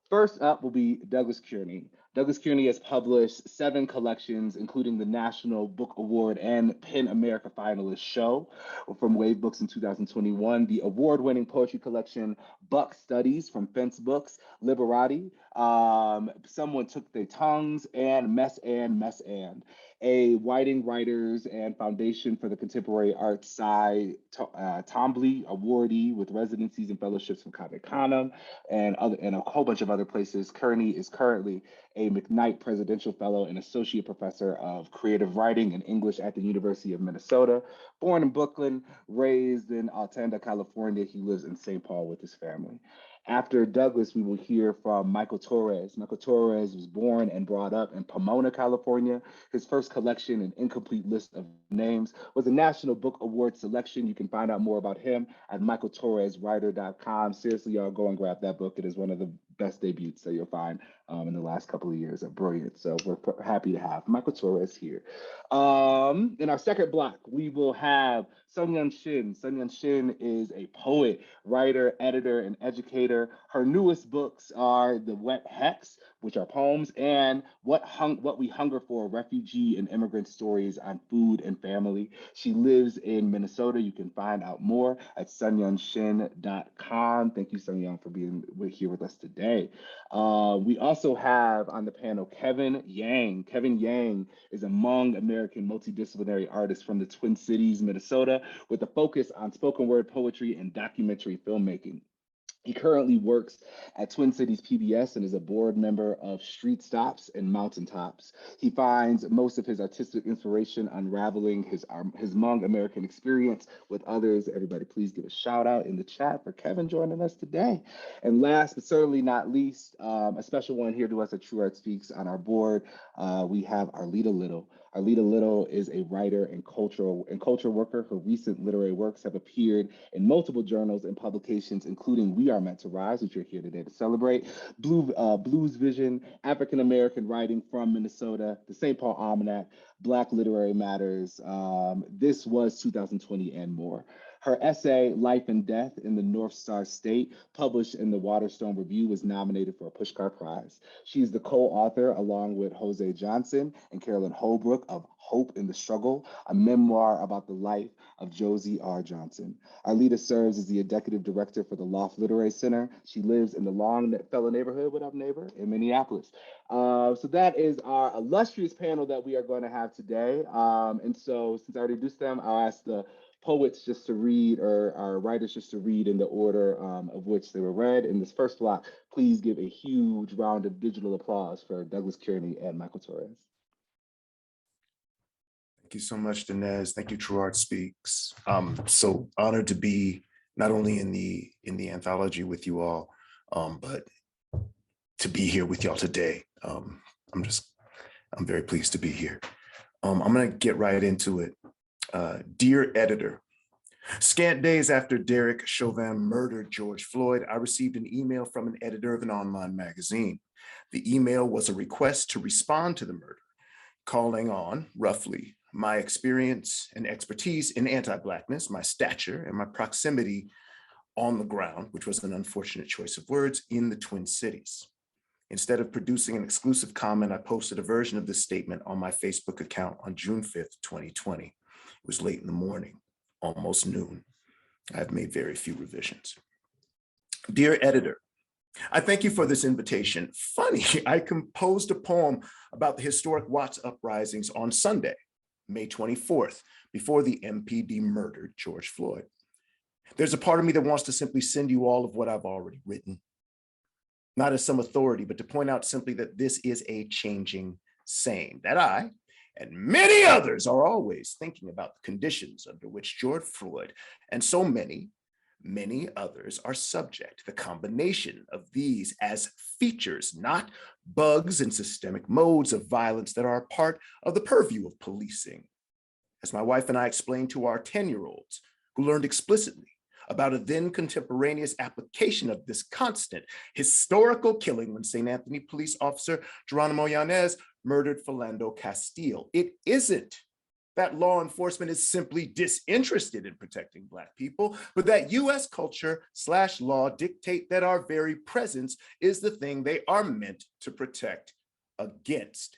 First up will be Douglas Kearney. Douglas Kearney has published 7 collections, including the National Book Award and PEN America finalist show from Wave Books in 2021, the award-winning poetry collection Buck Studies from Fence Books, Liberati, Someone Took Their Tongues, and Mess and, a Whiting Writers and Foundation for the Contemporary Arts Cy Twombly awardee with residencies and fellowships from Cave Canem and a whole bunch of other places. Kearney is currently a McKnight Presidential Fellow and Associate Professor of Creative Writing and English at the University of Minnesota. Born in Brooklyn, raised in Altanda, California, he lives in St. Paul with his family. After Douglas, we will hear from Michael Torres. Michael Torres was born and brought up in Pomona, California. His first collection, An Incomplete List of Names, was a National Book Award selection. You can find out more about him at michaeltorreswriter.com. Seriously, y'all go and grab that book. It is one of the best debuts that you'll find in the last couple of years. Are brilliant. So we're happy to have Michael Torres here. In our second block, we will have Sunyoung Shin. Sunyoung Shin is a poet, writer, editor, and educator. Her newest books are The Wet Hex, which are poems, and What We Hunger For, Refugee and Immigrant Stories on Food and Family. She lives in Minnesota. You can find out more at sunyoungshin.com. Thank you, Sunyoung, for being here with us today. We also have on the panel Kevin Yang. Kevin Yang is a Hmong American multidisciplinary artist from the Twin Cities, Minnesota, with a focus on spoken word poetry and documentary filmmaking. He currently works at Twin Cities PBS and is a board member of Street Stops and Mountaintops. He finds most of his artistic inspiration unraveling his Hmong American experience with others. Everybody, please give a shout out in the chat for Kevin joining us today. And last but certainly not least, a special one here to us at TruArtSpeaks on our board. We have Arleta Little. Arleta Little is a writer and culture worker. Her recent literary works have appeared in multiple journals and publications, including We Are Meant to Rise, which you're here today to celebrate, Blues Vision, African American Writing from Minnesota, the St. Paul Almanac, Black Literary Matters, This Was 2020, and more. Her essay, Life and Death in the North Star State, published in the Waterstone Review, was nominated for a Pushcart Prize. She's the co-author, along with Jose Johnson and Carolyn Holbrook, of Hope in the Struggle, a memoir about the life of Josie R. Johnson. Arleta serves as the executive director for the Loft Literary Center. She lives in the Longfellow neighborhood, what up, neighbor, in Minneapolis. So that is our illustrious panel that we are going to have today. And so since I already introduced them, I'll ask the poets just to read, or our writers just to read in the order of which they were read. In this first block, please give a huge round of digital applause for Douglas Kearney and Michael Torres. Thank you so much, Danez. Thank you, TruArtSpeaks. So honored to be not only in the anthology with you all, but to be here with y'all today. I'm very pleased to be here. I'm gonna get right into it. Dear editor, scant days after Derek Chauvin murdered George Floyd, I received an email from an editor of an online magazine. The email was a request to respond to the murder, calling on, roughly, my experience and expertise in anti-Blackness, my stature, and my proximity on the ground, which was an unfortunate choice of words, in the Twin Cities. Instead of producing an exclusive comment, I posted a version of this statement on my Facebook account on June 5th, 2020. It was late in the morning, almost noon. I've made very few revisions. Dear editor, I thank you for this invitation. Funny, I composed a poem about the historic Watts uprisings on Sunday, May 24th, before the MPD murdered George Floyd. There's a part of me that wants to simply send you all of what I've already written, not as some authority, but to point out simply that this is a changing saying, that I and many others are always thinking about the conditions under which George Floyd and so many others are subject. The combination of these as features, not bugs and systemic modes of violence that are a part of the purview of policing. As my wife and I explained to our 10-year-olds, who learned explicitly about a then contemporaneous application of this constant historical killing when St. Anthony police officer Geronimo Yanez murdered Philando Castile. It isn't that law enforcement is simply disinterested in protecting Black people, but that US culture/law dictate that our very presence is the thing they are meant to protect against.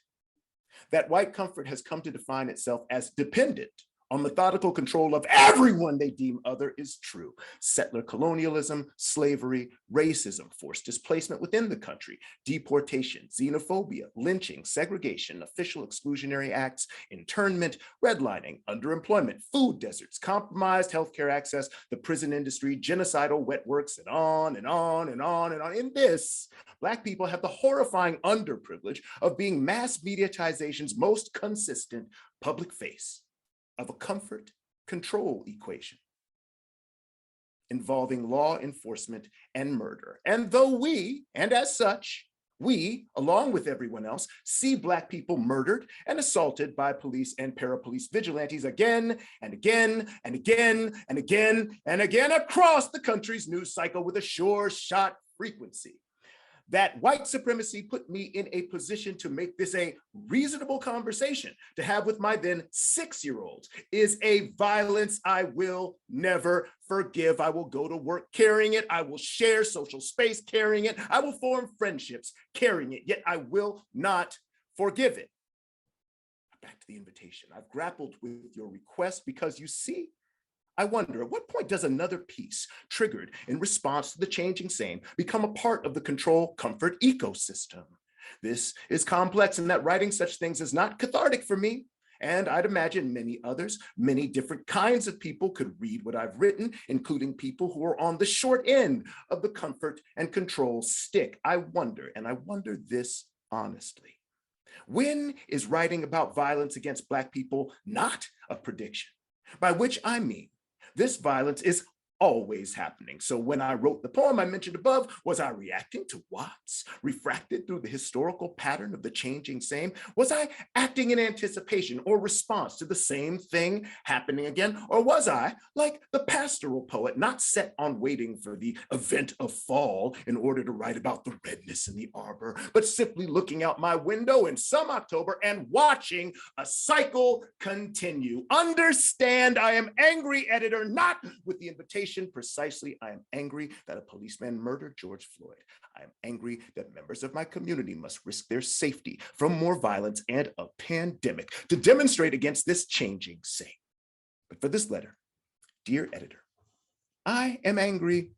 That white comfort has come to define itself as dependent on methodical control of everyone they deem other is true. Settler colonialism, slavery, racism, forced displacement within the country, deportation, xenophobia, lynching, segregation, official exclusionary acts, internment, redlining, underemployment, food deserts, compromised healthcare access, the prison industry, genocidal wet works, and on and on and on and on. In this, Black people have the horrifying underprivilege of being mass mediatization's most consistent public face of a comfort control equation involving law enforcement and murder. And though we, and as such, we, along with everyone else, see Black people murdered and assaulted by police and parapolice vigilantes again and again and again and again and again across the country's news cycle with a sure shot frequency. That white supremacy put me in a position to make this a reasonable conversation to have with my then 6-year-old is a violence I will never forgive. I will go to work carrying it. I will share social space carrying it. I will form friendships carrying it, yet I will not forgive it. Back to the invitation. I've grappled with your request because you see, I wonder, at what point does another piece triggered in response to the changing same become a part of the control comfort ecosystem? This is complex in that writing such things is not cathartic for me. And I'd imagine many others, many different kinds of people could read what I've written, including people who are on the short end of the comfort and control stick. I wonder, and I wonder this honestly. When is writing about violence against Black people not a prediction? By which I mean, this violence is always happening. So when I wrote the poem I mentioned above, was I reacting to what's refracted through the historical pattern of the changing same? Was I acting in anticipation or response to the same thing happening again? Or was I, like the pastoral poet, not set on waiting for the event of fall in order to write about the redness in the arbor, but simply looking out my window in some October and watching a cycle continue? Understand, I am angry, editor, not with the invitation precisely. I am angry that a policeman murdered George Floyd. I am angry that members of my community must risk their safety from more violence and a pandemic to demonstrate against this changing same. But for this letter, dear editor, I am angry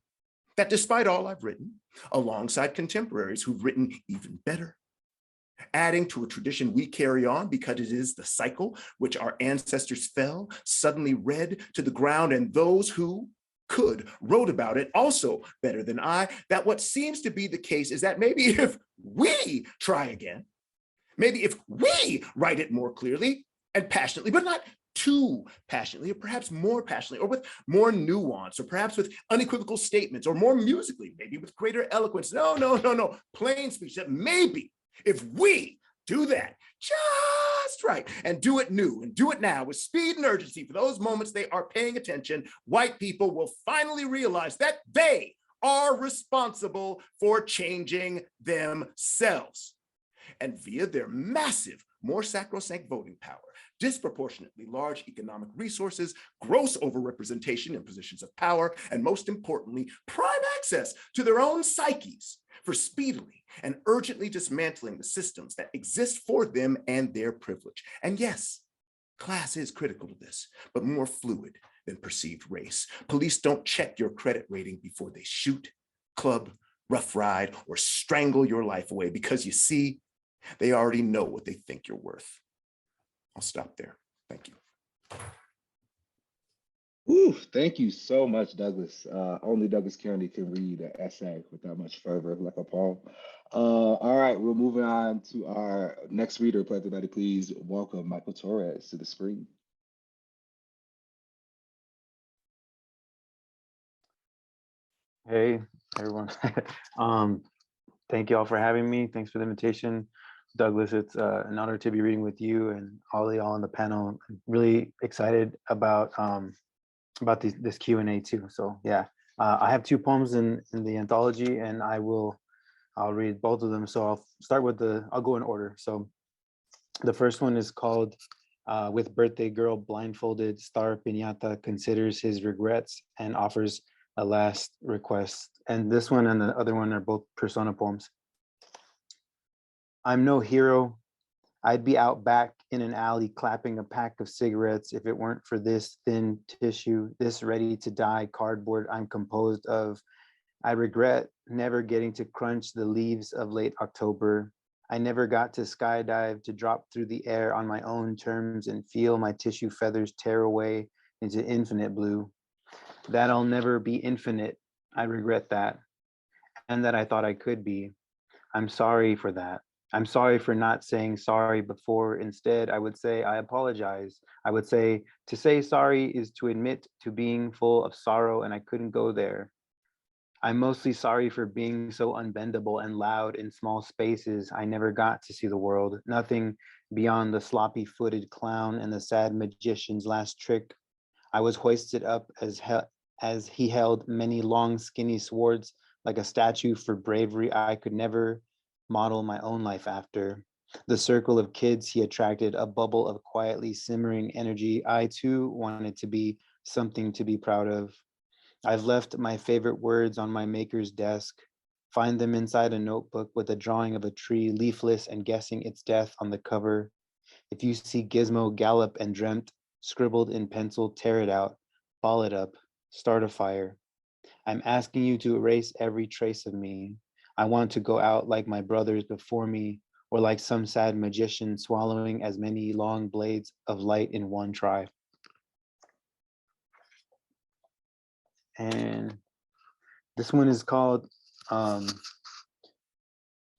that despite all I've written, alongside contemporaries who've written even better, adding to a tradition we carry on because it is the cycle which our ancestors fell, suddenly read to the ground, and those who could wrote about it also better than I, that what seems to be the case is that maybe if we try again, maybe if we write it more clearly and passionately, but not too passionately, or perhaps more passionately, or with more nuance, or perhaps with unequivocal statements, or more musically, maybe with greater eloquence. No, plain speech, that maybe if we do that just right and do it new and do it now with speed and urgency for those moments they are paying attention, white people will finally realize that they are responsible for changing themselves. And via their massive, more sacrosanct voting power, disproportionately large economic resources, gross overrepresentation in positions of power, and most importantly, prime access to their own psyches for speedily and urgently dismantling the systems that exist for them and their privilege. And yes, class is critical to this, but more fluid than perceived race. Police don't check your credit rating before they shoot, club, rough ride, or strangle your life away, because you see, they already know what they think you're worth. I'll stop there. Thank you. Ooh, thank you so much, Douglas. Only Douglas Kearney can read an essay with that much fervor, like a poem. All right, we're moving on to our next reader. Everybody, please welcome Michael Torres to the screen. Hey, everyone. Thank you all for having me. Thanks for the invitation. Douglas, it's an honor to be reading with you and all y'all on the panel. I'm really excited about this Q&A too. So yeah, I have 2 poems in the anthology, and I'll read both of them. So I'll start with I'll go in order. So the first one is called With birthday girl blindfolded, star piñata considers his regrets and offers a last request. And this one and the other one are both persona poems. I'm no hero. I'd be out back in an alley clapping a pack of cigarettes if it weren't for this thin tissue, this ready to die cardboard I'm composed of. I regret never getting to crunch the leaves of late October. I never got to skydive, to drop through the air on my own terms and feel my tissue feathers tear away into infinite blue. That I'll never be infinite. I regret that. And that I thought I could be. I'm sorry for that. I'm sorry for not saying sorry before. Instead, I would say, I apologize. I would say, to say sorry is to admit to being full of sorrow, and I couldn't go there. I'm mostly sorry for being so unbendable and loud in small spaces. I never got to see the world, nothing beyond the sloppy footed clown and the sad magician's last trick. I was hoisted up as he held many long, skinny swords like a statue for bravery I could never model my own life after. The circle of kids he attracted, a bubble of quietly simmering energy. I too wanted to be something to be proud of. I've left my favorite words on my maker's desk. Find them inside a notebook with a drawing of a tree, leafless and guessing its death on the cover. If you see Gizmo gallop and dreamt, scribbled in pencil, tear it out, ball it up, start a fire. I'm asking you to erase every trace of me. I want to go out like my brothers before me, or like some sad magician swallowing as many long blades of light in one try. And this one is called,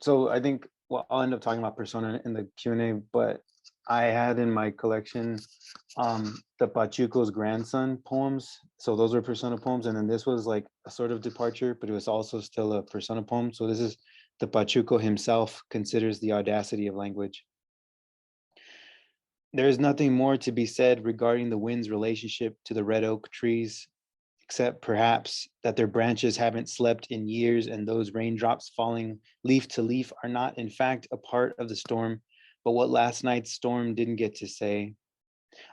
so I think, well, I'll end up talking about persona in the Q&A, but I had in my collection the Pachuco's grandson poems. So those were persona poems. And then this was like a sort of departure, but it was also still a persona poem. So this is the Pachuco himself considers the audacity of language. There is nothing more to be said regarding the wind's relationship to the red oak trees, except perhaps that their branches haven't slept in years and those raindrops falling leaf to leaf are not in fact a part of the storm, but what last night's storm didn't get to say.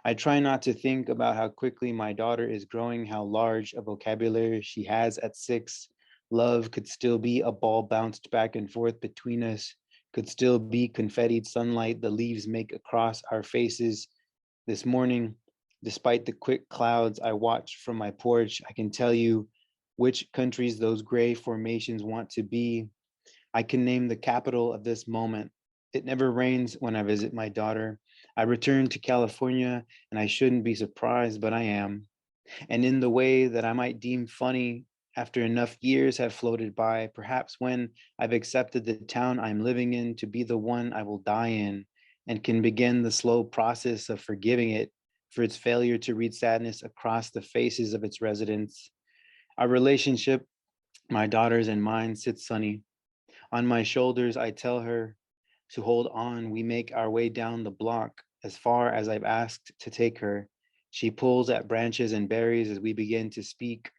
I try not to think about how quickly my daughter is growing, how large a vocabulary she has at 6. Love could still be a ball bounced back and forth between us, could still be confettied sunlight the leaves make across our faces. This morning, despite the quick clouds I watched from my porch, I can tell you which countries those gray formations want to be. I can name the capital of this moment. It never rains when I visit my daughter. I return to California and I shouldn't be surprised, but I am. And in the way that I might deem funny after enough years have floated by, perhaps when I've accepted the town I'm living in to be the one I will die in and can begin the slow process of forgiving it for its failure to read sadness across the faces of its residents. Our relationship, my daughter's and mine, sits sunny. On my shoulders, I tell her to hold on. We make our way down the block as far as I've asked to take her. She pulls at branches and berries as we begin to speak.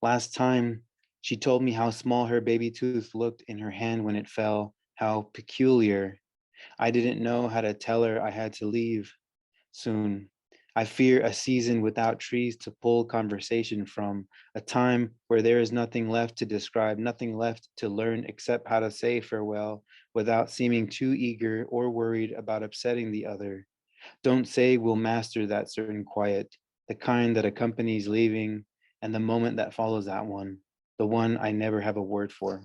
Last time, she told me how small her baby tooth looked in her hand when it fell, how peculiar. I didn't know how to tell her I had to leave soon. I fear a season without trees to pull conversation from, a time where there is nothing left to describe, nothing left to learn except how to say farewell without seeming too eager or worried about upsetting the other. Don't say we'll master that certain quiet, the kind that accompanies leaving and the moment that follows that one, the one I never have a word for.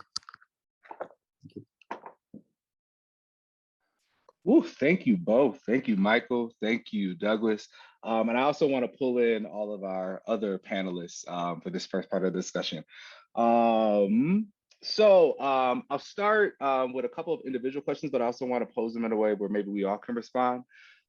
Woo, thank you both. Thank you, Michael. Thank you, Douglas. And I also want to pull in all of our other panelists for this first part of the discussion. I'll start with a couple of individual questions, but I also want to pose them in a way where maybe we all can respond.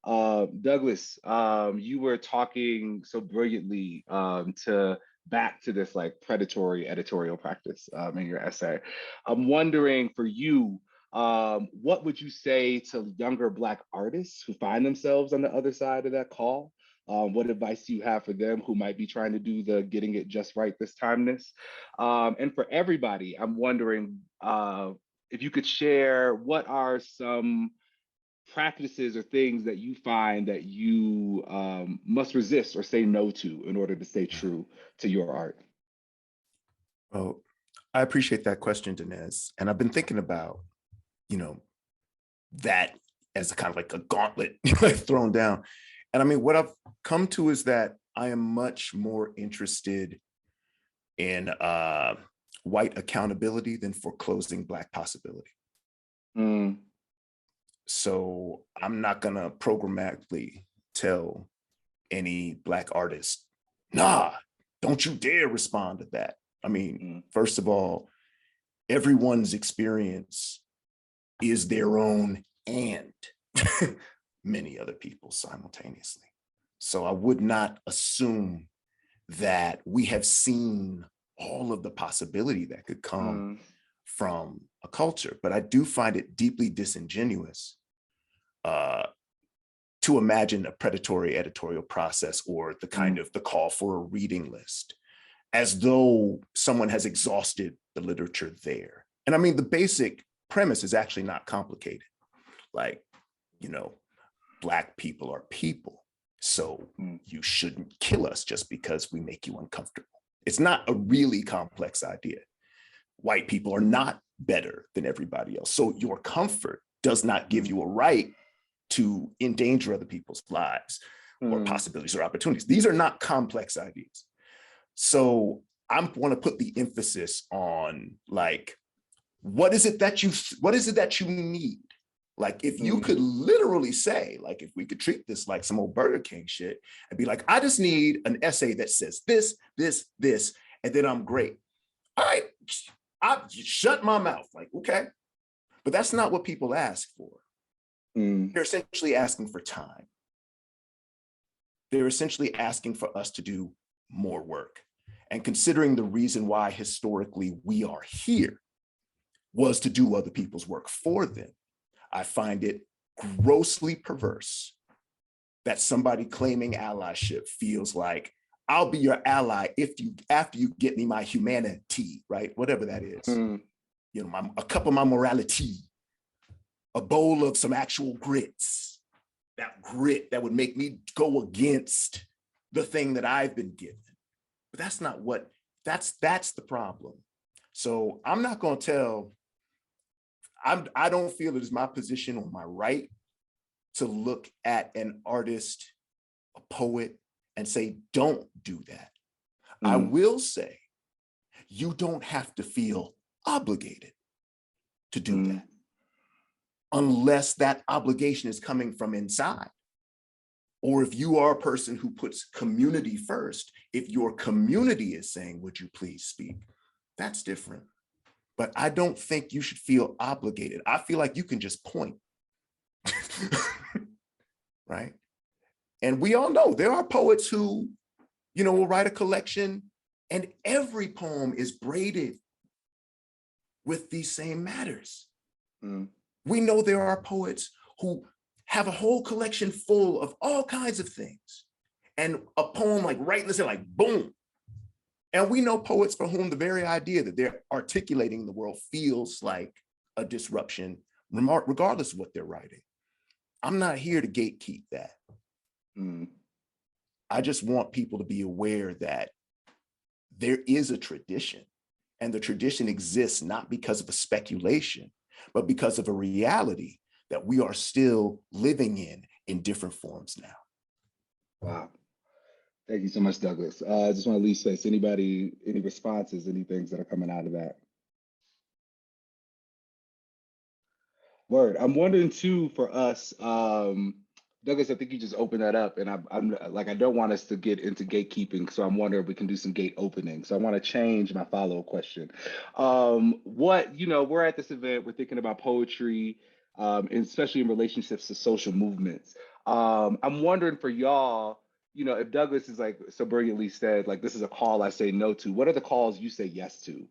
Douglas, you were talking so brilliantly to back to this like predatory editorial practice in your essay. I'm wondering for you, what would you say to younger Black artists who find themselves on the other side of that call? What advice do you have for them who might be trying to do the getting it just right this timeness? And for everybody, I'm wondering if you could share what are some practices or things that you find that you must resist or say no to in order to stay true to your art? Well, I appreciate that question, Danez. And I've been thinking about, you know, that as a kind of like a gauntlet like thrown down. And I mean, what I've come to is that I am much more interested in white accountability than foreclosing Black possibility. Mm. So I'm not gonna programmatically tell any Black artist, nah, don't you dare respond to that. I mean, first of all, everyone's experience is their own and many other people simultaneously. So I would not assume that we have seen all of the possibility that could come from a culture, but I do find it deeply disingenuous to imagine a predatory editorial process or the kind of the call for a reading list as though someone has exhausted the literature there. And I mean, the basic premise is actually not complicated. Like, you know, Black people are people, so you shouldn't kill us just because we make you uncomfortable. It's not a really complex idea. White people are not better than everybody else. So your comfort does not give you a right to endanger other people's lives or possibilities or opportunities. These are not complex ideas. So I want to put the emphasis on like, what is it that you need? Like, if you could literally say, like, if we could treat this like some old Burger King shit and be like, I just need an essay that says this, this, this, and then I'm great. All right, I shut my mouth. Like, okay. But that's not what people ask for. They're essentially asking for time. They're essentially asking for us to do more work. And considering the reason why historically we are here was to do other people's work for them, I find it grossly perverse that somebody claiming allyship feels like, I'll be your ally after you get me my humanity, right? Whatever that is. You know, a cup of my morality, a bowl of some actual grits, that grit that would make me go against the thing that I've been given. But that's not what, that's the problem. So I'm not gonna tell, I don't feel it is my position or my right to look at an artist, a poet, and say, don't do that. I will say, you don't have to feel obligated to do that, unless that obligation is coming from inside. Or if you are a person who puts community first, if your community is saying, would you please speak? That's different. But I don't think you should feel obligated. I feel like you can just point, right? And we all know there are poets who, you know, will write a collection and every poem is braided with these same matters. We know there are poets who have a whole collection full of all kinds of things and a poem like right in the center, like boom. And we know poets for whom the very idea that they're articulating the world feels like a disruption, regardless of what they're writing. I'm not here to gatekeep that. I just want people to be aware that there is a tradition, and the tradition exists not because of a speculation, but because of a reality that we are still living in different forms now. Wow. Thank you so much, Douglas. I just want to leave space. Anybody, any responses, any things that are coming out of that? Word. I'm wondering too for us, Douglas, I think you just opened that up, and I'm like, I don't want us to get into gatekeeping, so I'm wondering if we can do some gate opening. So I want to change my follow-up question. What, you know, we're at this event, we're thinking about poetry, and especially in relationships to social movements. I'm wondering for y'all, you know, if Douglas is like so brilliantly said, like, this is a call I say no to, what are the calls you say yes to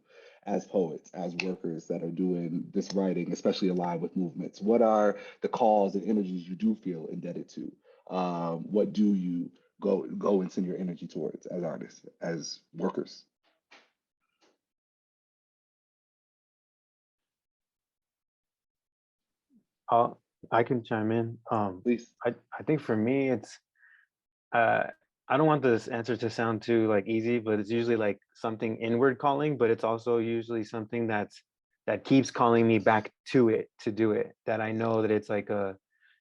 as poets, as workers that are doing this writing, especially aligned with movements? What are the calls and energies you do feel indebted to? What do you go and send your energy towards as artists, as workers? I'll I can chime in. Please. I think for me, it's uh, I don't want this answer to sound too like easy, but it's usually like something inward calling, but it's also usually something that keeps calling me back to it to do it. That I know that it's like a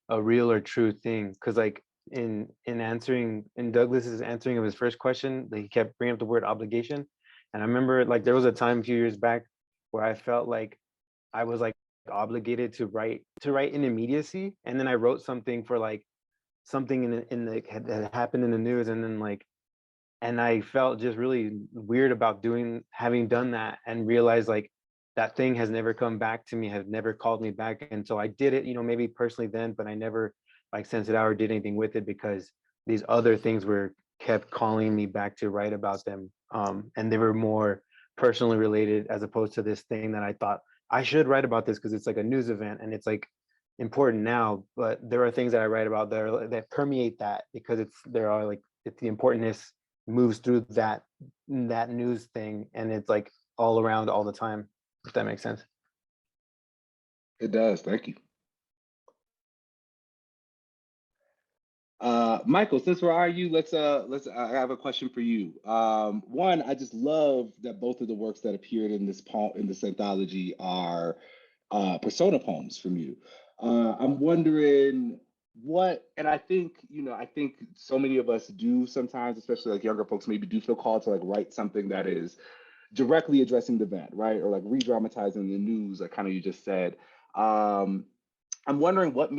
real or true thing. Because like in Douglas's answering of his first question, he kept bringing up the word obligation, and I remember like there was a time a few years back where I felt like I was like obligated to write in immediacy, and then I wrote something for like something in the had happened in the news, and then like and I felt just really weird about having done that, and realized like that thing has never come back to me, has never called me back. And so I did it, maybe personally then, but I never like sent it out or did anything with it because these other things were kept calling me back to write about them. And they were more personally related as opposed to this thing that I thought I should write about this because it's like a news event and it's like important now. But there are things that I write about that permeate that because it's the importance moves through that news thing, and it's like all around all the time, if that makes sense. It does. Thank you. Michael, since we're you, let's I have a question for you. One, I just love that both of the works that appeared in this poem in this anthology are persona poems from you. I'm wondering and I think so many of us do sometimes, especially like younger folks, maybe do feel called to like write something that is directly addressing the event, right? Or like re-dramatizing the news, like kind of you just said. Um, I'm wondering what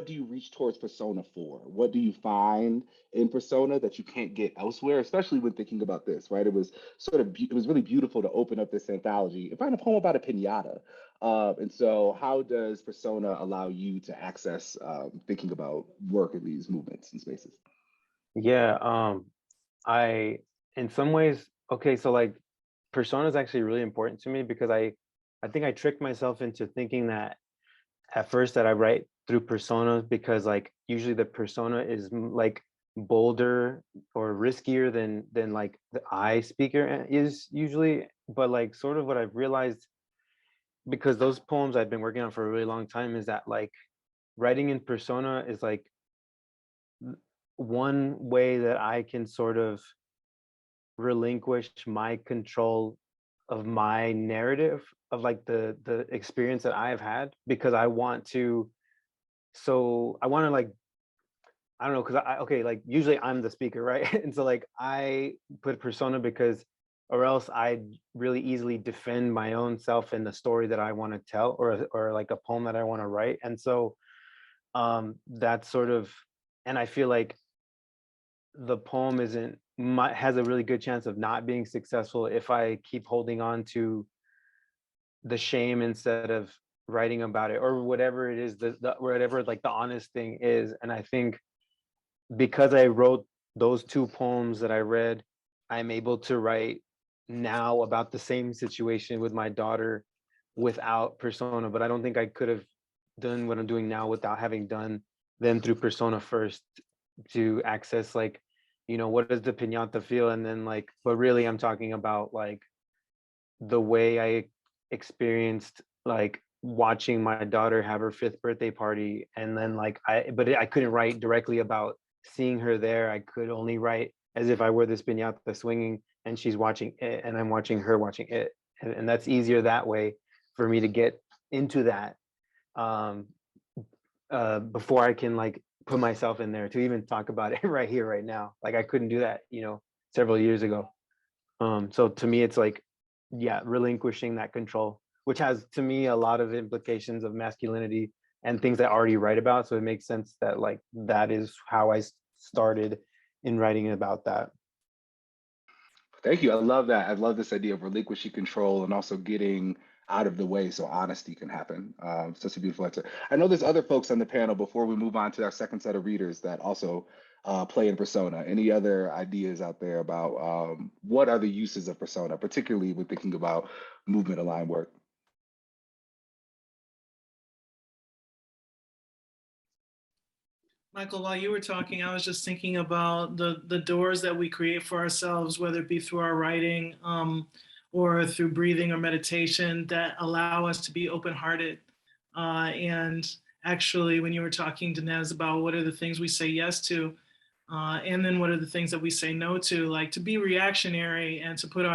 do you reach towards persona for? What do you find in persona that you can't get elsewhere, especially when thinking about this, right? It was really beautiful to open up this anthology and find a poem about a pinata. And so how does persona allow you to access thinking about work in these movements and spaces? Yeah, I in some ways, okay, so like persona is actually really important to me because I think I tricked myself into thinking that at first that I write through personas because like usually the persona is like bolder or riskier than like the I speaker is usually. But like sort of what I've realized, because those poems I've been working on for a really long time, is that like writing in persona is like one way that I can sort of relinquish my control of my narrative of like the experience that I've had, because I want to, so I want to like, I don't know, because okay, like usually I'm the speaker, right? And so like I put persona because, or else I'd really easily defend my own self in the story that I want to tell, or like a poem that I want to write. And so that's sort of, and I feel like the poem has a really good chance of not being successful if I keep holding on to the shame instead of writing about it, or whatever it is, whatever like the honest thing is. And I think because I wrote those two poems that I read, I'm able to write now about the same situation with my daughter without persona. But I don't think I could have done what I'm doing now without having done them through persona first, to access like, what does the piñata feel? And then like, but really I'm talking about like the way I experienced like watching my daughter have her 5th birthday party. And then like I couldn't write directly about seeing her there. I could only write as if I were this piñata swinging and she's watching it and I'm watching her watching it. And that's easier that way for me to get into that, um before I can like put myself in there to even talk about it right here right now. Like I couldn't do that, several years ago. So to me it's like, yeah, relinquishing that control, which has to me a lot of implications of masculinity and things I already write about. So it makes sense that like that is how I started in writing about that. Thank you. I love that. I love this idea of relinquishing control and also getting out of the way so honesty can happen. Such a beautiful answer. I know there's other folks on the panel before we move on to our second set of readers that also play in persona. Any other ideas out there about what are the uses of persona, particularly when thinking about movement aligned work? Michael, while you were talking, I was just thinking about the doors that we create for ourselves, whether it be through our writing, or through breathing or meditation, that allow us to be open-hearted. And actually, when you were talking, Danez, about what are the things we say yes to, and then what are the things that we say no to, like to be reactionary and to put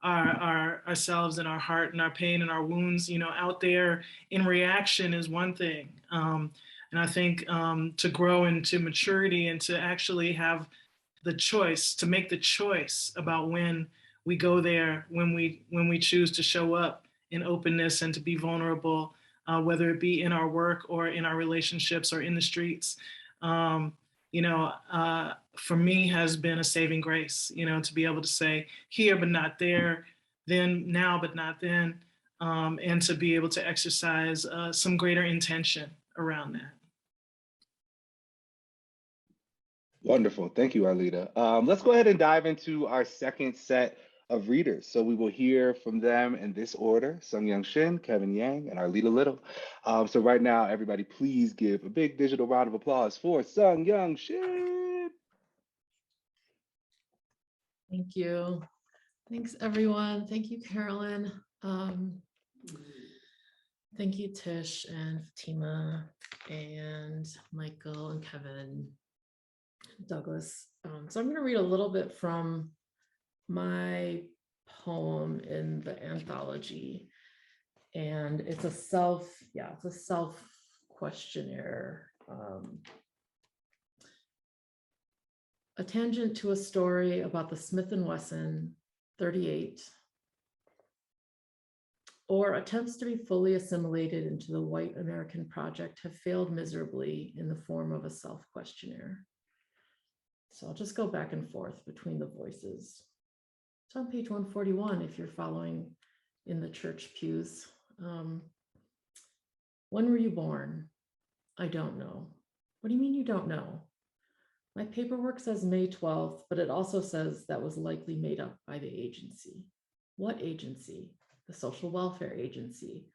ourselves and our heart and our pain and our wounds, out there in reaction is one thing. And I think to grow into maturity and to actually have the choice, to make the choice about when we go there, when we choose to show up in openness and to be vulnerable, whether it be in our work or in our relationships or in the streets, for me has been a saving grace, to be able to say here but not there, then now but not then, and to be able to exercise some greater intention around that. Wonderful. Thank you, Arleta. Let's go ahead and dive into our second set of readers. So we will hear from them in this order: Sung-Young Shin, Kevin Yang, and Arleta Little. So right now, everybody, please give a big digital round of applause for Sung-Young Shin. Thank you. Thanks, everyone. Thank you, Carolyn. Thank you, Tish and Fatima and Michael and Kevin, Douglas. So I'm going to read a little bit from my poem in the anthology, and it's a self questionnaire, a tangent to a story about the Smith & Wesson 38, or attempts to be fully assimilated into the white American project have failed miserably in the form of a self questionnaire. So I'll just go back and forth between the voices. It's on page 141 if you're following in the church pews. When were you born? I don't know. What do you mean you don't know? My paperwork says May 12th, but it also says that was likely made up by the agency. What agency? The social welfare agency.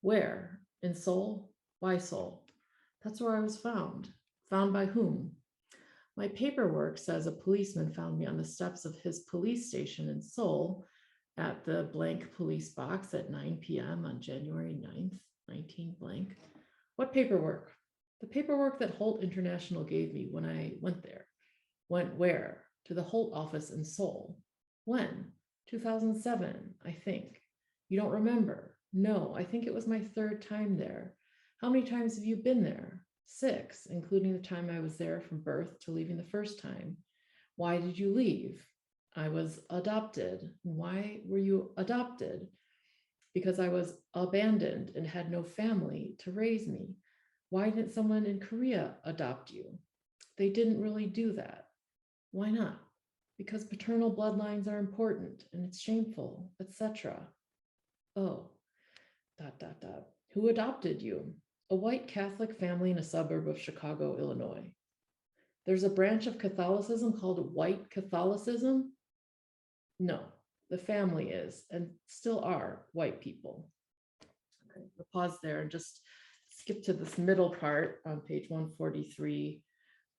Where? In Seoul? Why Seoul? That's where I was found. Found by whom? My paperwork says a policeman found me on the steps of his police station in Seoul at the blank police box at 9 p.m. on January 9th, 19 blank. What paperwork? The paperwork that Holt International gave me when I went there. Went where? To the Holt office in Seoul. When? 2007, I think. You don't remember? No, I think it was my third time there. How many times have you been there? 6, including the time I was there from birth to leaving the first time. Why did you leave? I was adopted. Why were you adopted? Because I was abandoned and had no family to raise me. Why didn't someone in Korea adopt you? They didn't really do that. Why not? Because paternal bloodlines are important and it's shameful, etc. Oh, ... Who adopted you? A white Catholic family in a suburb of Chicago, Illinois. There's a branch of Catholicism called white Catholicism? No, the family is and still are white people. Okay, we'll pause there and just skip to this middle part on page 143,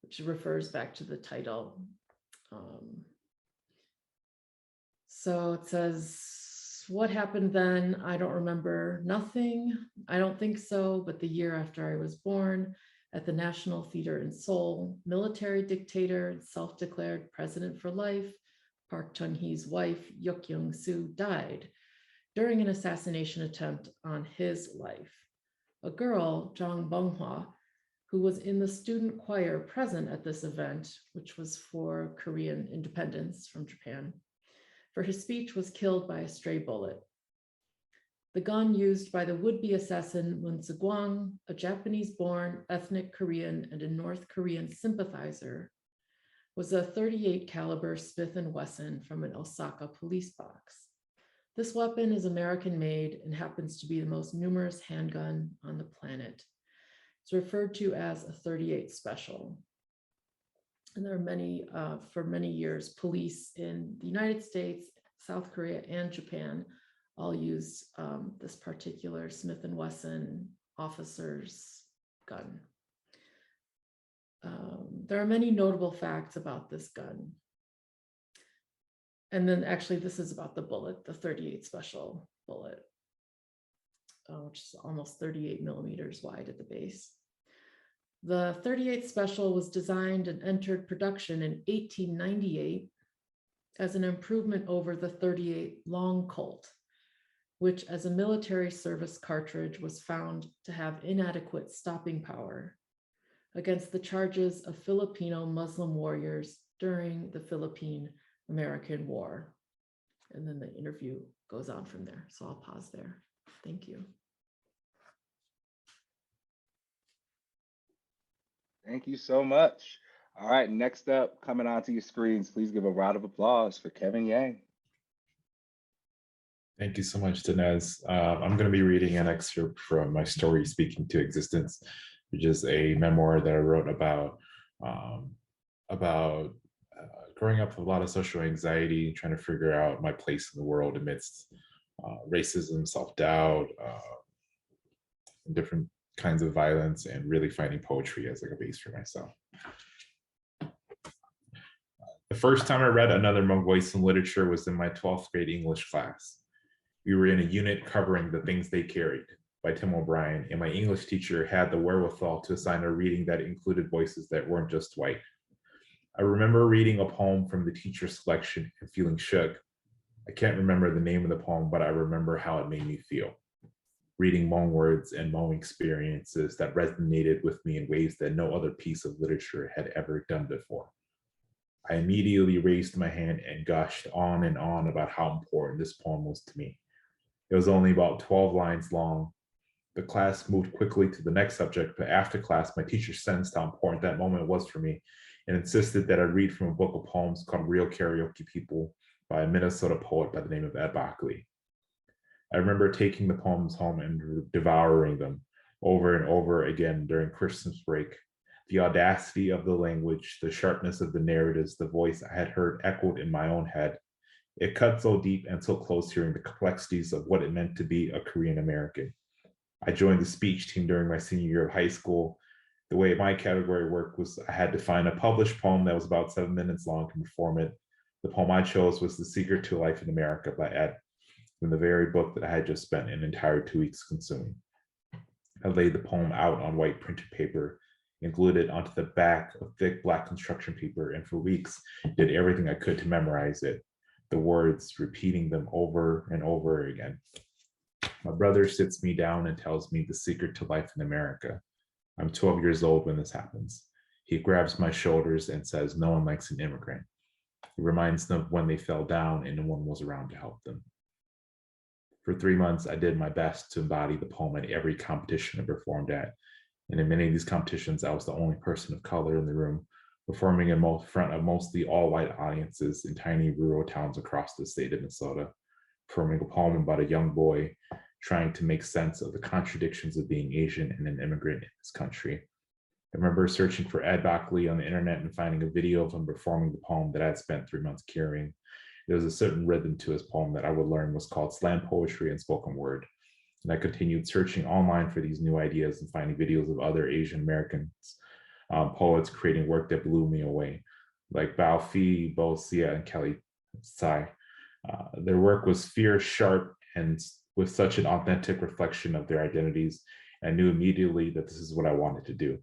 which refers back to the title. So it says, what happened then? I don't remember. Nothing. I don't think so. But the year after I was born, at the National Theater in Seoul, military dictator, self-declared president for life, Park Chung-hee's wife, Yuk Young-soo, died during an assassination attempt on his life. A girl, Jang Bong-hwa, who was in the student choir present at this event, which was for Korean independence from Japan, for his speech was killed by a stray bullet. The gun used by the would-be assassin Moon Se-gwang, a Japanese-born ethnic Korean and a North Korean sympathizer, was a .38 caliber Smith & Wesson from an Osaka police box. This weapon is American-made and happens to be the most numerous handgun on the planet. It's referred to as a .38 special. And there are many, for many years, police in the United States, South Korea, and Japan all used this particular Smith & Wesson officer's gun. There are many notable facts about this gun. And then actually this is about the bullet, the .38 special bullet, which is almost 38 millimeters wide at the base. The 38th Special was designed and entered production in 1898 as an improvement over the 38 Long Colt, which as a military service cartridge was found to have inadequate stopping power against the charges of Filipino Muslim warriors during the Philippine-American War. And then the interview goes on from there. So I'll pause there. Thank you. Thank you so much. All right, next up, coming onto your screens, please give a round of applause for Kevin Yang. Thank you so much, Danez. I'm going to be reading an excerpt from my story, Speaking to Existence, which is a memoir that I wrote about growing up with a lot of social anxiety, trying to figure out my place in the world amidst racism, self-doubt, different kinds of violence, and really finding poetry as like a base for myself. The first time I read Another Monk Voice in Literature was in my 12th grade English class. We were in a unit covering The Things They Carried by Tim O'Brien, and my English teacher had the wherewithal to assign a reading that included voices that weren't just white. I remember reading a poem from the teacher's selection and feeling shook. I can't remember the name of the poem, but I remember how it made me feel. Reading Hmong words and Hmong experiences that resonated with me in ways that no other piece of literature had ever done before. I immediately raised my hand and gushed on and on about how important this poem was to me. It was only about 12 lines long. The class moved quickly to the next subject, but after class, my teacher sensed how important that moment was for me and insisted that I read from a book of poems called Real Karaoke People by a Minnesota poet by the name of Ed Bockley. I remember taking the poems home and devouring them over and over again during Christmas break. The audacity of the language, the sharpness of the narratives, the voice I had heard echoed in my own head. It cut so deep and so close, hearing the complexities of what it meant to be a Korean American. I joined the speech team during my senior year of high school. The way my category worked was I had to find a published poem that was about 7 minutes long and perform it. The poem I chose was The Secret to Life in America by Ed, from the very book that I had just spent an entire 2 weeks consuming. I laid the poem out on white printed paper and glued it onto the back of thick black construction paper, and for weeks did everything I could to memorize it, the words, repeating them over and over again. My brother sits me down and tells me the secret to life in America. I'm 12 years old when this happens. He grabs my shoulders and says, "No one likes an immigrant." It reminds them of when they fell down and no one was around to help them. For 3 months, I did my best to embody the poem at every competition I performed at. And in many of these competitions, I was the only person of color in the room, performing in front of mostly all-white audiences in tiny rural towns across the state of Minnesota, performing a poem about a young boy trying to make sense of the contradictions of being Asian and an immigrant in this country. I remember searching for Ed Bockley on the internet and finding a video of him performing the poem that I had spent 3 months carrying. There was a certain rhythm to his poem that I would learn was called slam poetry and spoken word. And I continued searching online for these new ideas and finding videos of other Asian Americans poets creating work that blew me away, like Bao Phi, Bo Sia, and Kelly Tsai. Their work was fierce, sharp, and with such an authentic reflection of their identities. I knew immediately that this is what I wanted to do.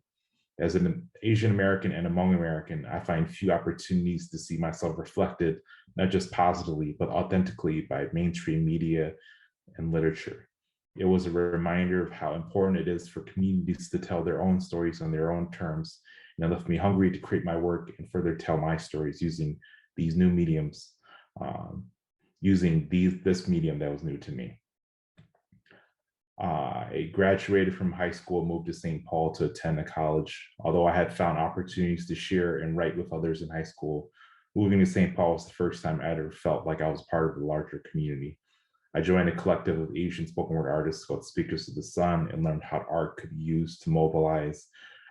As an Asian American and a Hmong American, I find few opportunities to see myself reflected, not just positively, but authentically by mainstream media and literature. It was a reminder of how important it is for communities to tell their own stories on their own terms, and it left me hungry to create my work and further tell my stories using these new mediums, this medium that was new to me. I graduated from high school and moved to St. Paul to attend a college. Although I had found opportunities to share and write with others in high school, moving to St. Paul was the first time I ever felt like I was part of a larger community. I joined a collective of Asian spoken word artists called Speakers of the Sun and learned how art could be used to mobilize.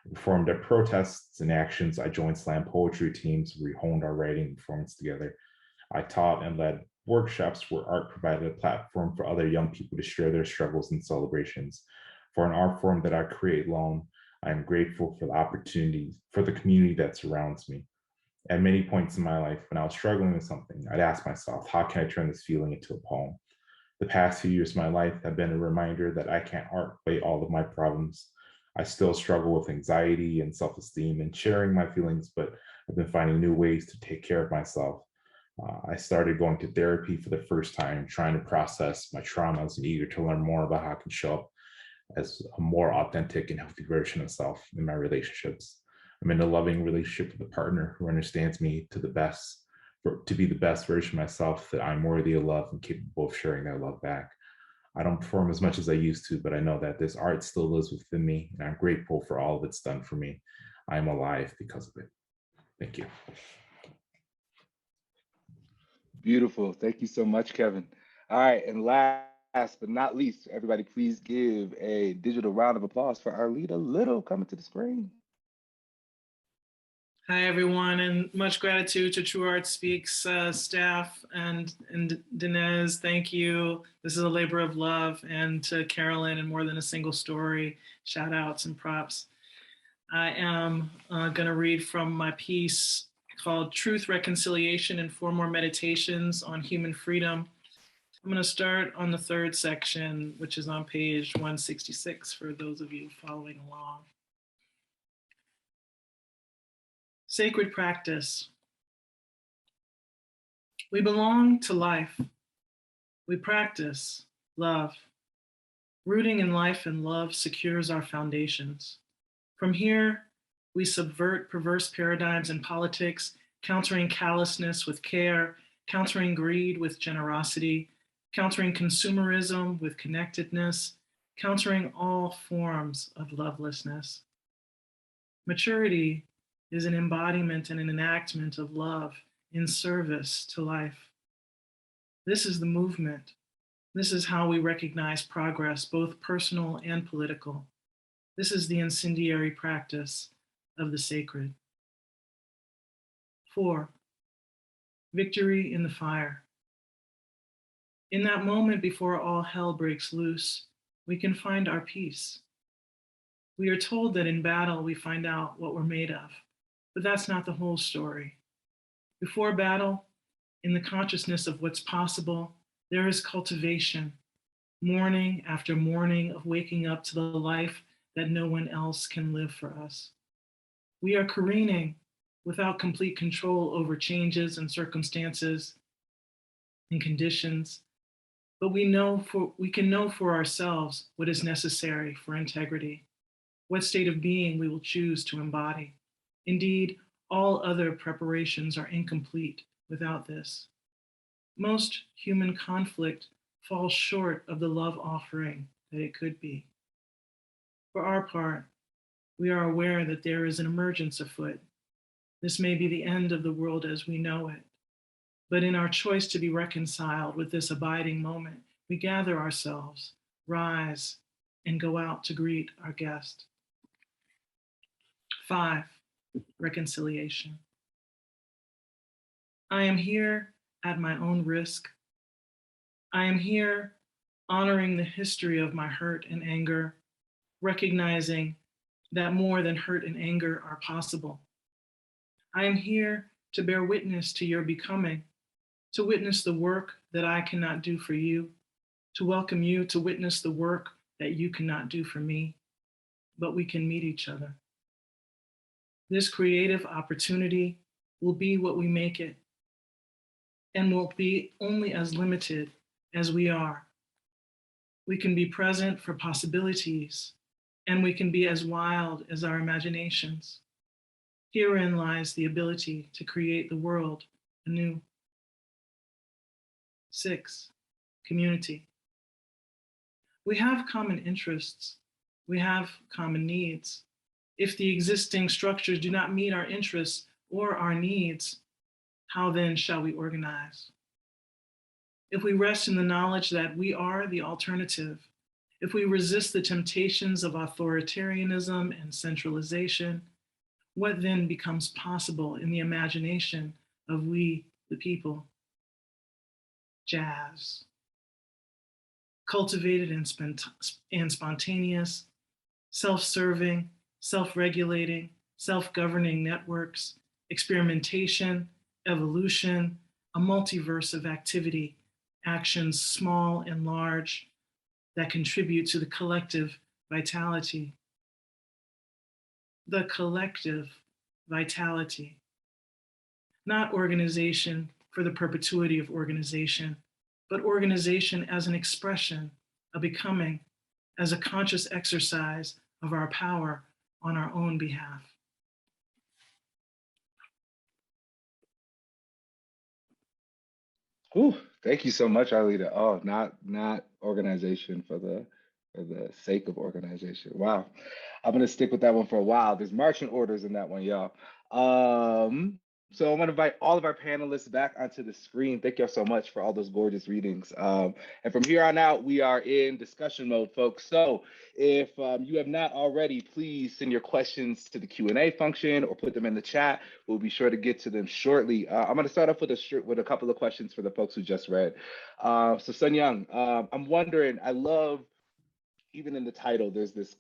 I performed at protests and actions. I joined slam poetry teams. We honed our writing and performance together. I taught and led workshops where art provided a platform for other young people to share their struggles and celebrations. For an art form that I create alone, I am grateful for the opportunities, for the community that surrounds me. At many points in my life, when I was struggling with something, I'd ask myself, how can I turn this feeling into a poem? The past few years of my life have been a reminder that I can't art away all of my problems. I still struggle with anxiety and self-esteem and sharing my feelings, but I've been finding new ways to take care of myself. I started going to therapy for the first time, trying to process my traumas and eager to learn more about how I can show up as a more authentic and healthy version of self in my relationships. I'm in a loving relationship with a partner who understands me to the best, to be the best version of myself that I'm worthy of love and capable of sharing that love back. I don't perform as much as I used to, but I know that this art still lives within me, and I'm grateful for all of it's done for me. I am alive because of it. Thank you. Beautiful. Thank you so much, Kevin. All right, and last but not least, everybody please give a digital round of applause for Arleta Little coming to the screen. Hi, everyone, and much gratitude to TruArtSpeaks staff and Danez, thank you. This is a labor of love, and to Carolyn and More Than a Single Story, shout outs and props. I am going to read from my piece called Truth, Reconciliation, and 4 More Meditations on Human Freedom. I'm going to start on the 3rd section, which is on page 166 for those of you following along. Sacred practice. We belong to life. We practice love. Rooting in life and love secures our foundations. From here, we subvert perverse paradigms in politics, countering callousness with care, countering greed with generosity, countering consumerism with connectedness, countering all forms of lovelessness. Maturity is an embodiment and an enactment of love in service to life. This is the movement. This is how we recognize progress, both personal and political. This is the incendiary practice of the sacred. 4, victory in the fire. In that moment before all hell breaks loose, we can find our peace. We are told that in battle we find out what we're made of, but that's not the whole story. Before battle, in the consciousness of what's possible, there is cultivation, morning after morning of waking up to the life that no one else can live for us. We are careening without complete control over changes and circumstances and conditions, but we can know for ourselves what is necessary for integrity, what state of being we will choose to embody. Indeed, all other preparations are incomplete without this. Most human conflict falls short of the love offering that it could be. For our part, we are aware that there is an emergence afoot. This may be the end of the world as we know it. But in our choice to be reconciled with this abiding moment, we gather ourselves, rise, and go out to greet our guest. 5, reconciliation. I am here at my own risk. I am here honoring the history of my hurt and anger, recognizing that more than hurt and anger are possible. I am here to bear witness to your becoming, to witness the work that I cannot do for you, to welcome you to witness the work that you cannot do for me, but we can meet each other. This creative opportunity will be what we make it, and will be only as limited as we are. We can be present for possibilities, and we can be as wild as our imaginations. Herein lies the ability to create the world anew. 6, community. We have common interests. We have common needs. If the existing structures do not meet our interests or our needs, how then shall we organize? If we rest in the knowledge that we are the alternative, if we resist the temptations of authoritarianism and centralization, what then becomes possible in the imagination of we, the people? Jazz. Cultivated and spontaneous, self-serving, self-regulating, self-governing networks, experimentation, evolution, a multiverse of activity, actions small and large that contribute to the collective vitality. the collective vitality, not organization for the perpetuity of organization, but organization as an expression, a becoming, as a conscious exercise of our power on our own behalf. Whew, thank you so much, Arleta. Oh, not organization for the sake of organization. Wow. I'm gonna stick with that one for a while. There's marching orders in that one, y'all. So I want to invite all of our panelists back onto the screen. Thank y'all so much for all those gorgeous readings. And from here on out, we are in discussion mode, folks. So if you have not already, please send your questions to the Q&A function or put them in the chat. We'll be sure to get to them shortly. I'm going to start off with a couple of questions for the folks who just read. So Sun Young, I'm wondering, I love, even in the title, there's this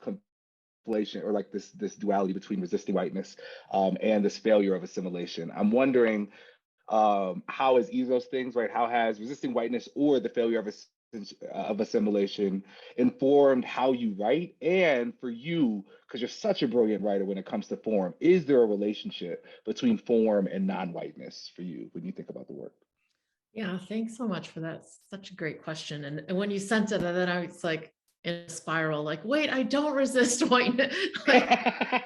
or like this duality between resisting whiteness and this failure of assimilation. I'm wondering how is either of those things, right? How has resisting whiteness or the failure of assimilation informed how you write? And for you, because you're such a brilliant writer when it comes to form, is there a relationship between form and non-whiteness for you when you think about the work? Yeah, thanks so much for that. Such a great question. And when you sent it, and then I was like in a spiral, like, wait, I don't resist whiteness. Like,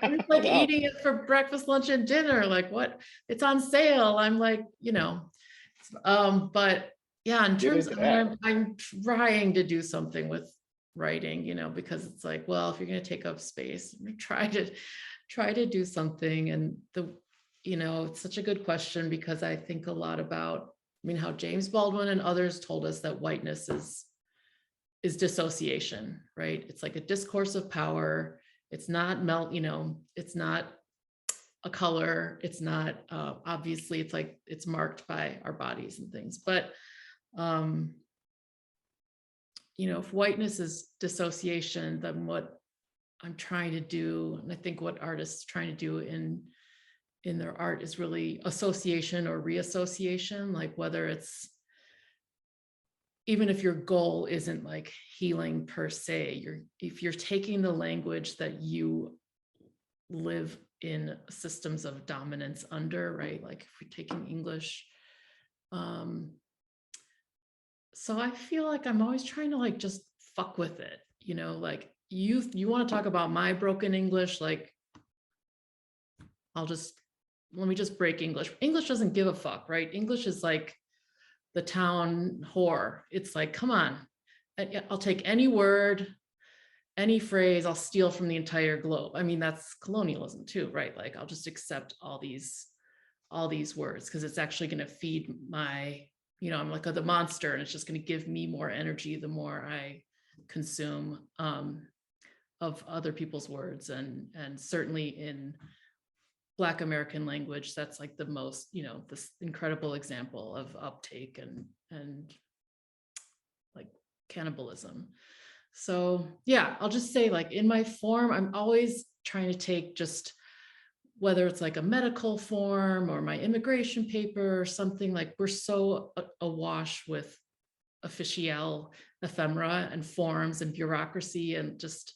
it's like Wow. eating it for breakfast, lunch, and dinner. Like, what? It's on sale. I'm like, but yeah, in Get terms into of, I that. mean, I'm trying to do something with writing, because it's like, well, if you're going to take up space, try to do something. And it's such a good question, because I think a lot about, how James Baldwin and others told us that whiteness is dissociation, right? It's like a discourse of power. It's not it's not a color. It's not, obviously it's like, it's marked by our bodies and things. But, if whiteness is dissociation, then what I'm trying to do, and I think what artists are trying to do in their art, is really association or reassociation, like whether it's, even if your goal isn't like healing per se, if you're taking the language that you live in systems of dominance under, right? Like if we're taking English. So I feel like I'm always trying to like just fuck with it, like you want to talk about my broken English, like let me just break English. English doesn't give a fuck, right? English is like the town whore. It's like, come on, I'll take any word, any phrase, I'll steal from the entire globe. I mean, that's colonialism too, right? Like I'll just accept all these words because it's actually going to feed my, I'm like the monster, and it's just going to give me more energy the more I consume of other people's words. And certainly in Black American language, that's like the most, this incredible example of uptake and like cannibalism. So yeah, I'll just say, like in my form, I'm always trying to take just, whether it's like a medical form or my immigration paper or something, like we're so awash with official ephemera and forms and bureaucracy and just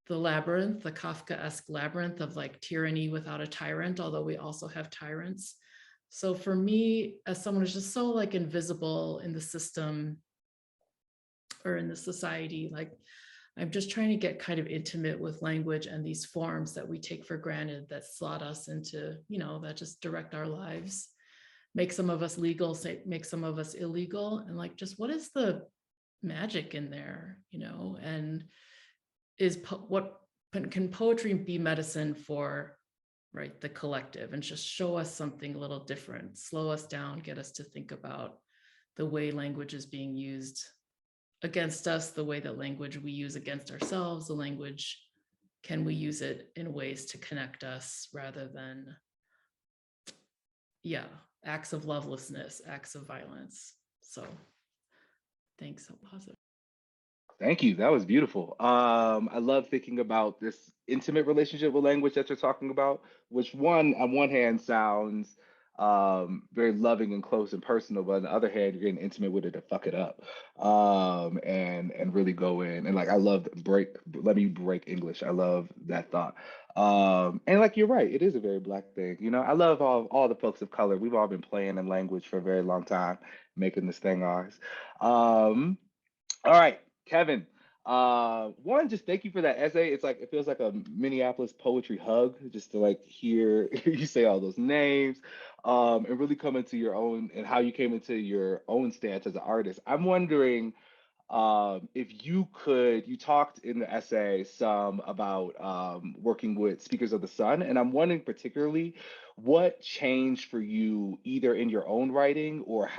the labyrinth, the Kafkaesque labyrinth of like tyranny without a tyrant, although we also have tyrants. So for me, as someone who's just so like invisible in the system or in the society, like I'm just trying to get kind of intimate with language and these forms that we take for granted, that slot us into, that just direct our lives, make some of us legal, make some of us illegal. And like, just what is the magic in there, and what can poetry be medicine for, right, the collective, and just show us something a little different, slow us down, get us to think about the way language is being used against us, the way that language we use against ourselves, the language, can we use it in ways to connect us rather than, acts of lovelessness, acts of violence. So thanks, I'll pause it. Thank you. That was beautiful. I love thinking about this intimate relationship with language that you're talking about, which on one hand sounds very loving and close and personal, but on the other hand, you're getting intimate with it to fuck it up, and really go in. And like I love let me break English. I love that thought. And like you're right, it is a very Black thing. You know, I love all the folks of color. We've all been playing in language for a very long time, making this thing ours. All right, Kevin. One, just thank you for that essay. It's like it feels like a Minneapolis poetry hug, just to like hear you say all those names, and really come into your own and how you came into your own stance as an artist. I'm wondering if you talked in the essay some about working with Speakers of the Sun, and I'm wondering particularly what changed for you either in your own writing or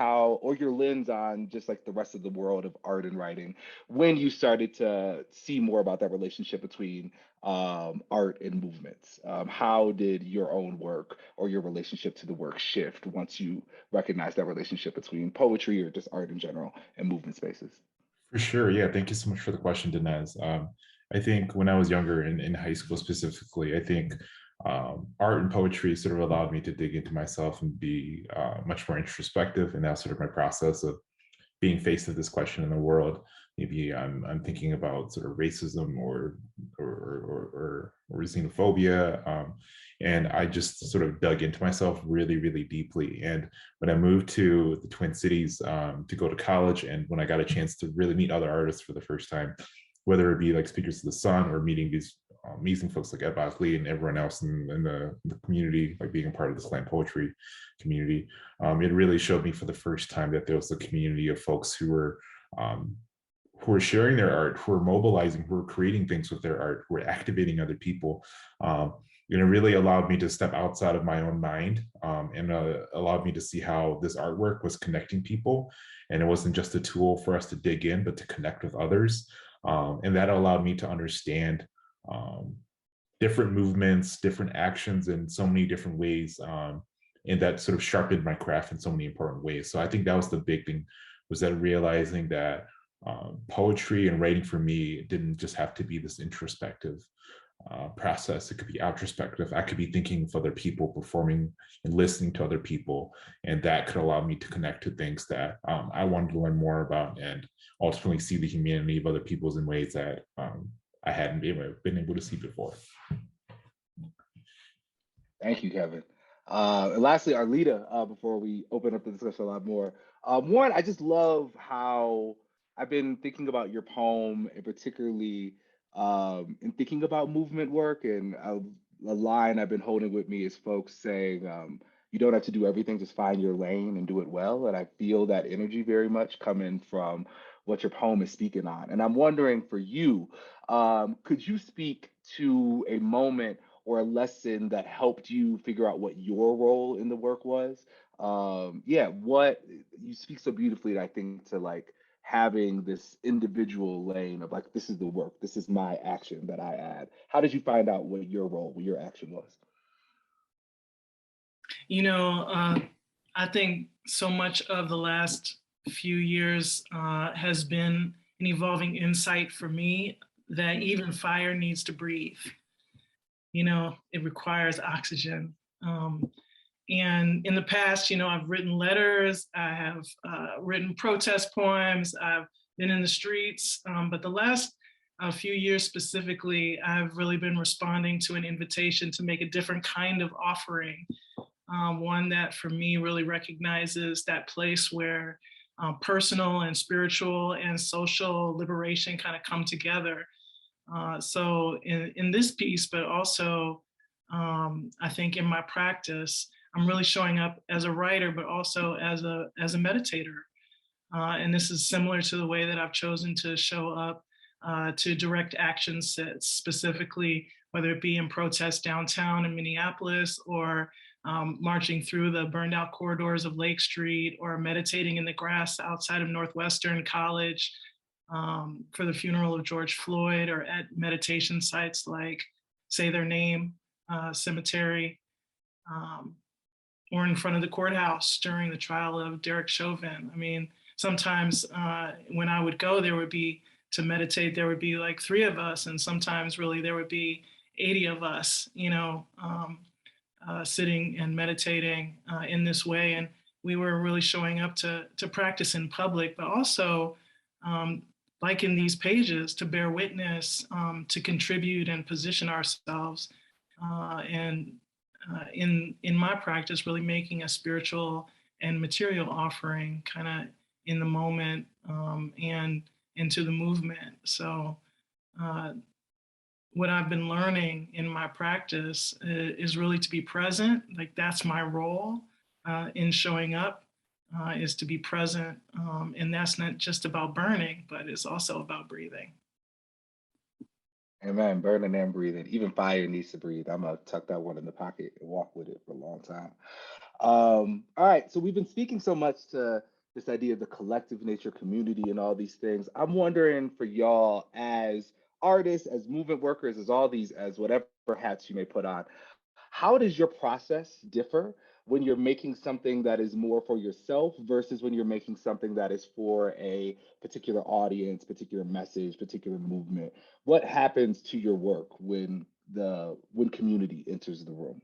your lens on just like the rest of the world of art and writing when you started to see more about that relationship between art and movements. How did your own work or your relationship to the work shift once you recognized that relationship between poetry or just art in general and movement spaces? For sure. Yeah. Thank you so much for the question, Danez. I think when I was younger, in high school specifically, I think art and poetry sort of allowed me to dig into myself and be much more introspective. And that's sort of my process of being faced with this question in the world. Maybe I'm thinking about sort of racism or xenophobia. And I just sort of dug into myself really, really deeply. And when I moved to the Twin Cities to go to college, and when I got a chance to really meet other artists for the first time, whether it be like Speakers of the Sun or meeting these amazing folks like Ed Lee and everyone else in the community, like being a part of the slam poetry community, it really showed me for the first time that there was a community of folks who were sharing their art, who were mobilizing, who were creating things with their art, who were activating other people. It really allowed me to step outside of my own mind, and allowed me to see how this artwork was connecting people. And it wasn't just a tool for us to dig in, but to connect with others. And that allowed me to understand different movements, different actions in so many different ways. And that sort of sharpened my craft in so many important ways. So I think that was the big thing, was that realizing that poetry and writing for me didn't just have to be this introspective process. It could be outrospective. I could be thinking of other people, performing and listening to other people, and that could allow me to connect to things that I wanted to learn more about, and ultimately see the humanity of other people's in ways that I hadn't been able to see before. Thank you, Kevin. And lastly, Arleta, before we open up the discussion a lot more. One, I just love how I've been thinking about your poem, and particularly in thinking about movement work. And a line I've been holding with me is folks saying, you don't have to do everything, just find your lane and do it well. And I feel that energy very much coming from what your poem is speaking on. And I'm wondering for you, could you speak to a moment or a lesson that helped you figure out what your role in the work was? What you speak so beautifully, I think, to like having this individual lane of like, this is the work, this is my action that I add. How did you find out what your role, what your action was? You know, I think so much of the last few years has been an evolving insight for me that even fire needs to breathe. You know, it requires oxygen. And in the past, you know, I've written letters, I have written protest poems, I've been in the streets, but the last few years specifically, I've really been responding to an invitation to make a different kind of offering. One that for me really recognizes that place where personal and spiritual and social liberation kind of come together. So in this piece, but also I think in my practice, I'm really showing up as a writer, but also as a meditator. And this is similar to the way that I've chosen to show up to direct action sets, specifically, whether it be in protest downtown in Minneapolis or marching through the burned out corridors of Lake Street or meditating in the grass outside of Northwestern College for the funeral of George Floyd, or at meditation sites like Say Their Name Cemetery, or in front of the courthouse during the trial of Derek Chauvin. I mean, sometimes when I would go, there would be, to meditate, there would be like 3 of us, and sometimes really there would be 80 of us, you know, sitting and meditating in this way. And we were really showing up to practice in public, but also like in these pages, to bear witness, to contribute and position ourselves. And in my practice, really making a spiritual and material offering kind of in the moment and into the movement. So what I've been learning in my practice is really to be present. Like that's my role in showing up, is to be present. And that's not just about burning, but it's also about breathing. Amen. Burning and breathing. Even fire needs to breathe. I'm gonna tuck that one in the pocket and walk with it for a long time. All right. So we've been speaking so much to this idea of the collective nature community and all these things. I'm wondering for y'all as artists, as movement workers, as all these, as whatever hats you may put on, how does your process differ when you're making something that is more for yourself versus when you're making something that is for a particular audience, particular message, particular movement? What happens to your work when community enters the room?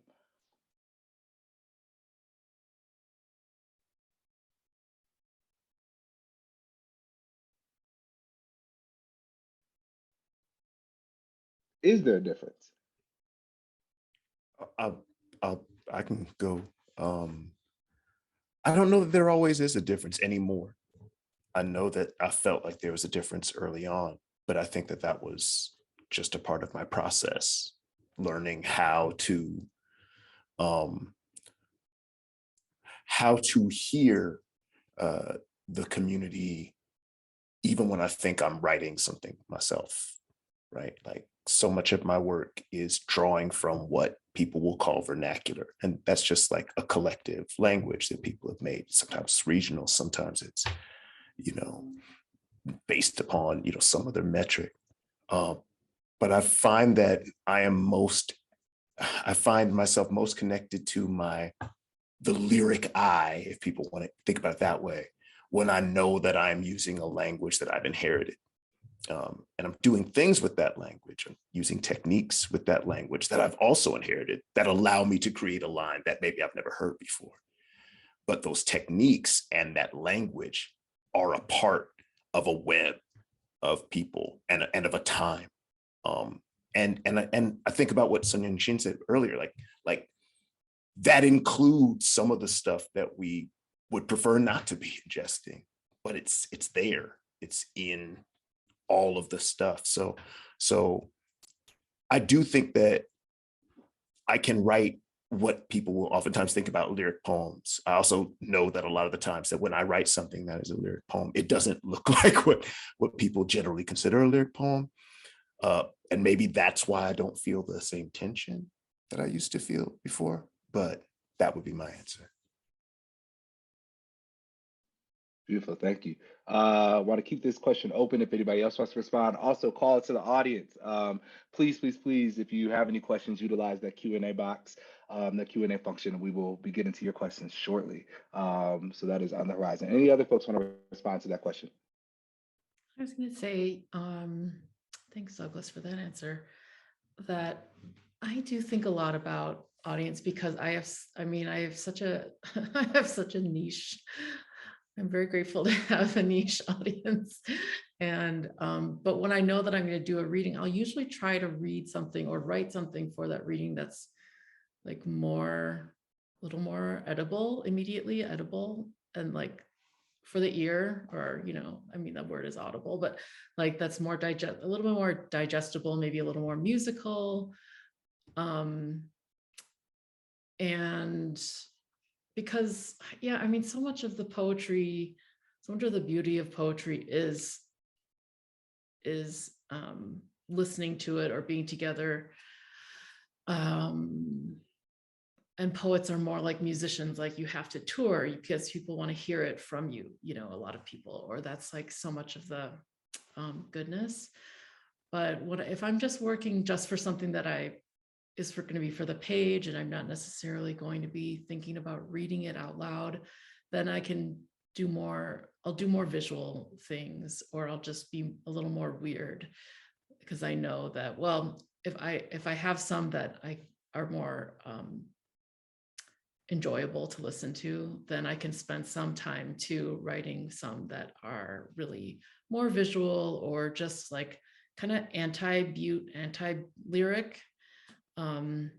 Is there a difference? I can go. I don't know that there always is a difference anymore. I know that I felt like there was a difference early on, but I think that that was just a part of my process, learning how to hear the community, even when I think I'm writing something myself, right? Like so much of my work is drawing from what people will call vernacular. And that's just like a collective language that people have made. Sometimes it's regional, sometimes it's, based upon, some other metric. But I find that I find myself most connected to the lyric I, if people want to think about it that way, when I know that I'm using a language that I've inherited. And I'm doing things with that language. I'm using techniques with that language that I've also inherited that allow me to create a line that maybe I've never heard before. But those techniques and that language are a part of a web of people and of a time. And I think about what Sun and Shin said earlier, like that includes some of the stuff that we would prefer not to be ingesting, but it's there. It's in all of the stuff. So I do think that I can write what people will oftentimes think about lyric poems. I also know that a lot of the times that when I write something that is a lyric poem, it doesn't look like what people generally consider a lyric poem. And maybe that's why I don't feel the same tension that I used to feel before, but that would be my answer. Beautiful, thank you. I want to keep this question open if anybody else wants to respond. Also, call it to the audience. Please, if you have any questions, utilize that Q&A box, the Q&A function, and we will be getting to your questions shortly. So that is on the horizon. Any other folks want to respond to that question? I was going to say, thanks, Douglas, for that answer. That I do think a lot about audience because I have such a niche. I'm very grateful to have a niche audience. And, but when I know that I'm going to do a reading, I'll usually try to read something or write something for that reading that's like a little more immediately edible, and like for the ear, or, that word is audible, but like that's a little bit more digestible, maybe a little more musical. And because, so much of the poetry, so much of the beauty of poetry is listening to it or being together. And poets are more like musicians, like you have to tour because people want to hear it from you, a lot of people, or that's like so much of the goodness. But if I'm just working just for something that is going to be for the page, and I'm not necessarily going to be thinking about reading it out loud, then I can I'll do more visual things, or I'll just be a little more weird, because I know that, well, if I have some that are more enjoyable to listen to, then I can spend some time too writing some that are really more visual or just like kind of anti-butte, anti-lyric, and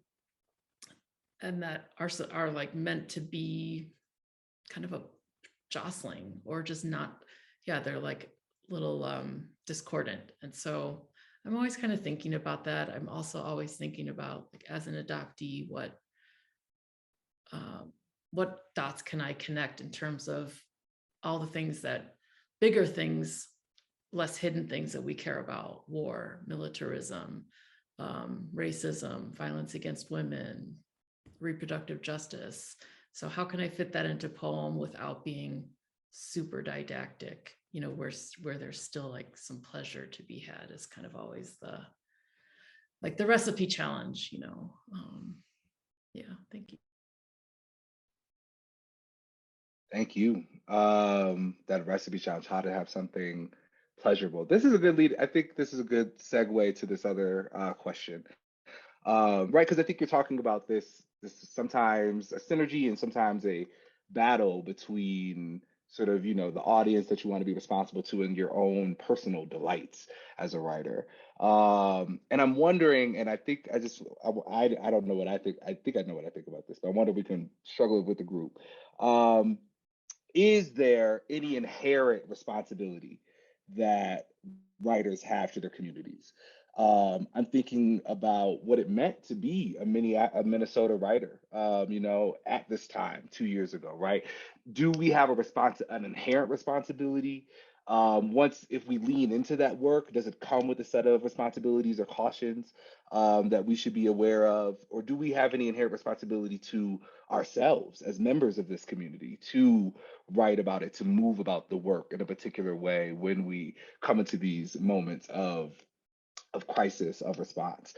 that are like meant to be kind of a jostling or just not, yeah, they're like little discordant. And so I'm always kind of thinking about that. I'm also always thinking about, like, as an adoptee, what dots can I connect in terms of all the things that, bigger things, less hidden things that we care about: war, militarism, racism, violence against women, reproductive justice. So how can I fit that into poem without being super didactic, you know, where there's still like some pleasure to be had, is kind of always the recipe challenge, you know. Yeah, thank you. Thank you. That recipe challenge, how to have something pleasurable. This is a good lead. I think this is a good segue to this other question. Right, because I think you're talking about this sometimes a synergy and sometimes a battle between sort of, the audience that you want to be responsible to and your own personal delights as a writer. And I'm wondering, and I think I don't know what I think. I think I know what I think about this, but I wonder if we can struggle with the group. Is there any inherent responsibility that writers have to their communities? I'm thinking about what it meant to be a Minnesota writer, at this time 2 years ago, right? Do we have an inherent responsibility? If we lean into that work, does it come with a set of responsibilities or cautions that we should be aware of? Or do we have any inherent responsibility to ourselves as members of this community to write about it, to move about the work in a particular way when we come into these moments of crisis, of response?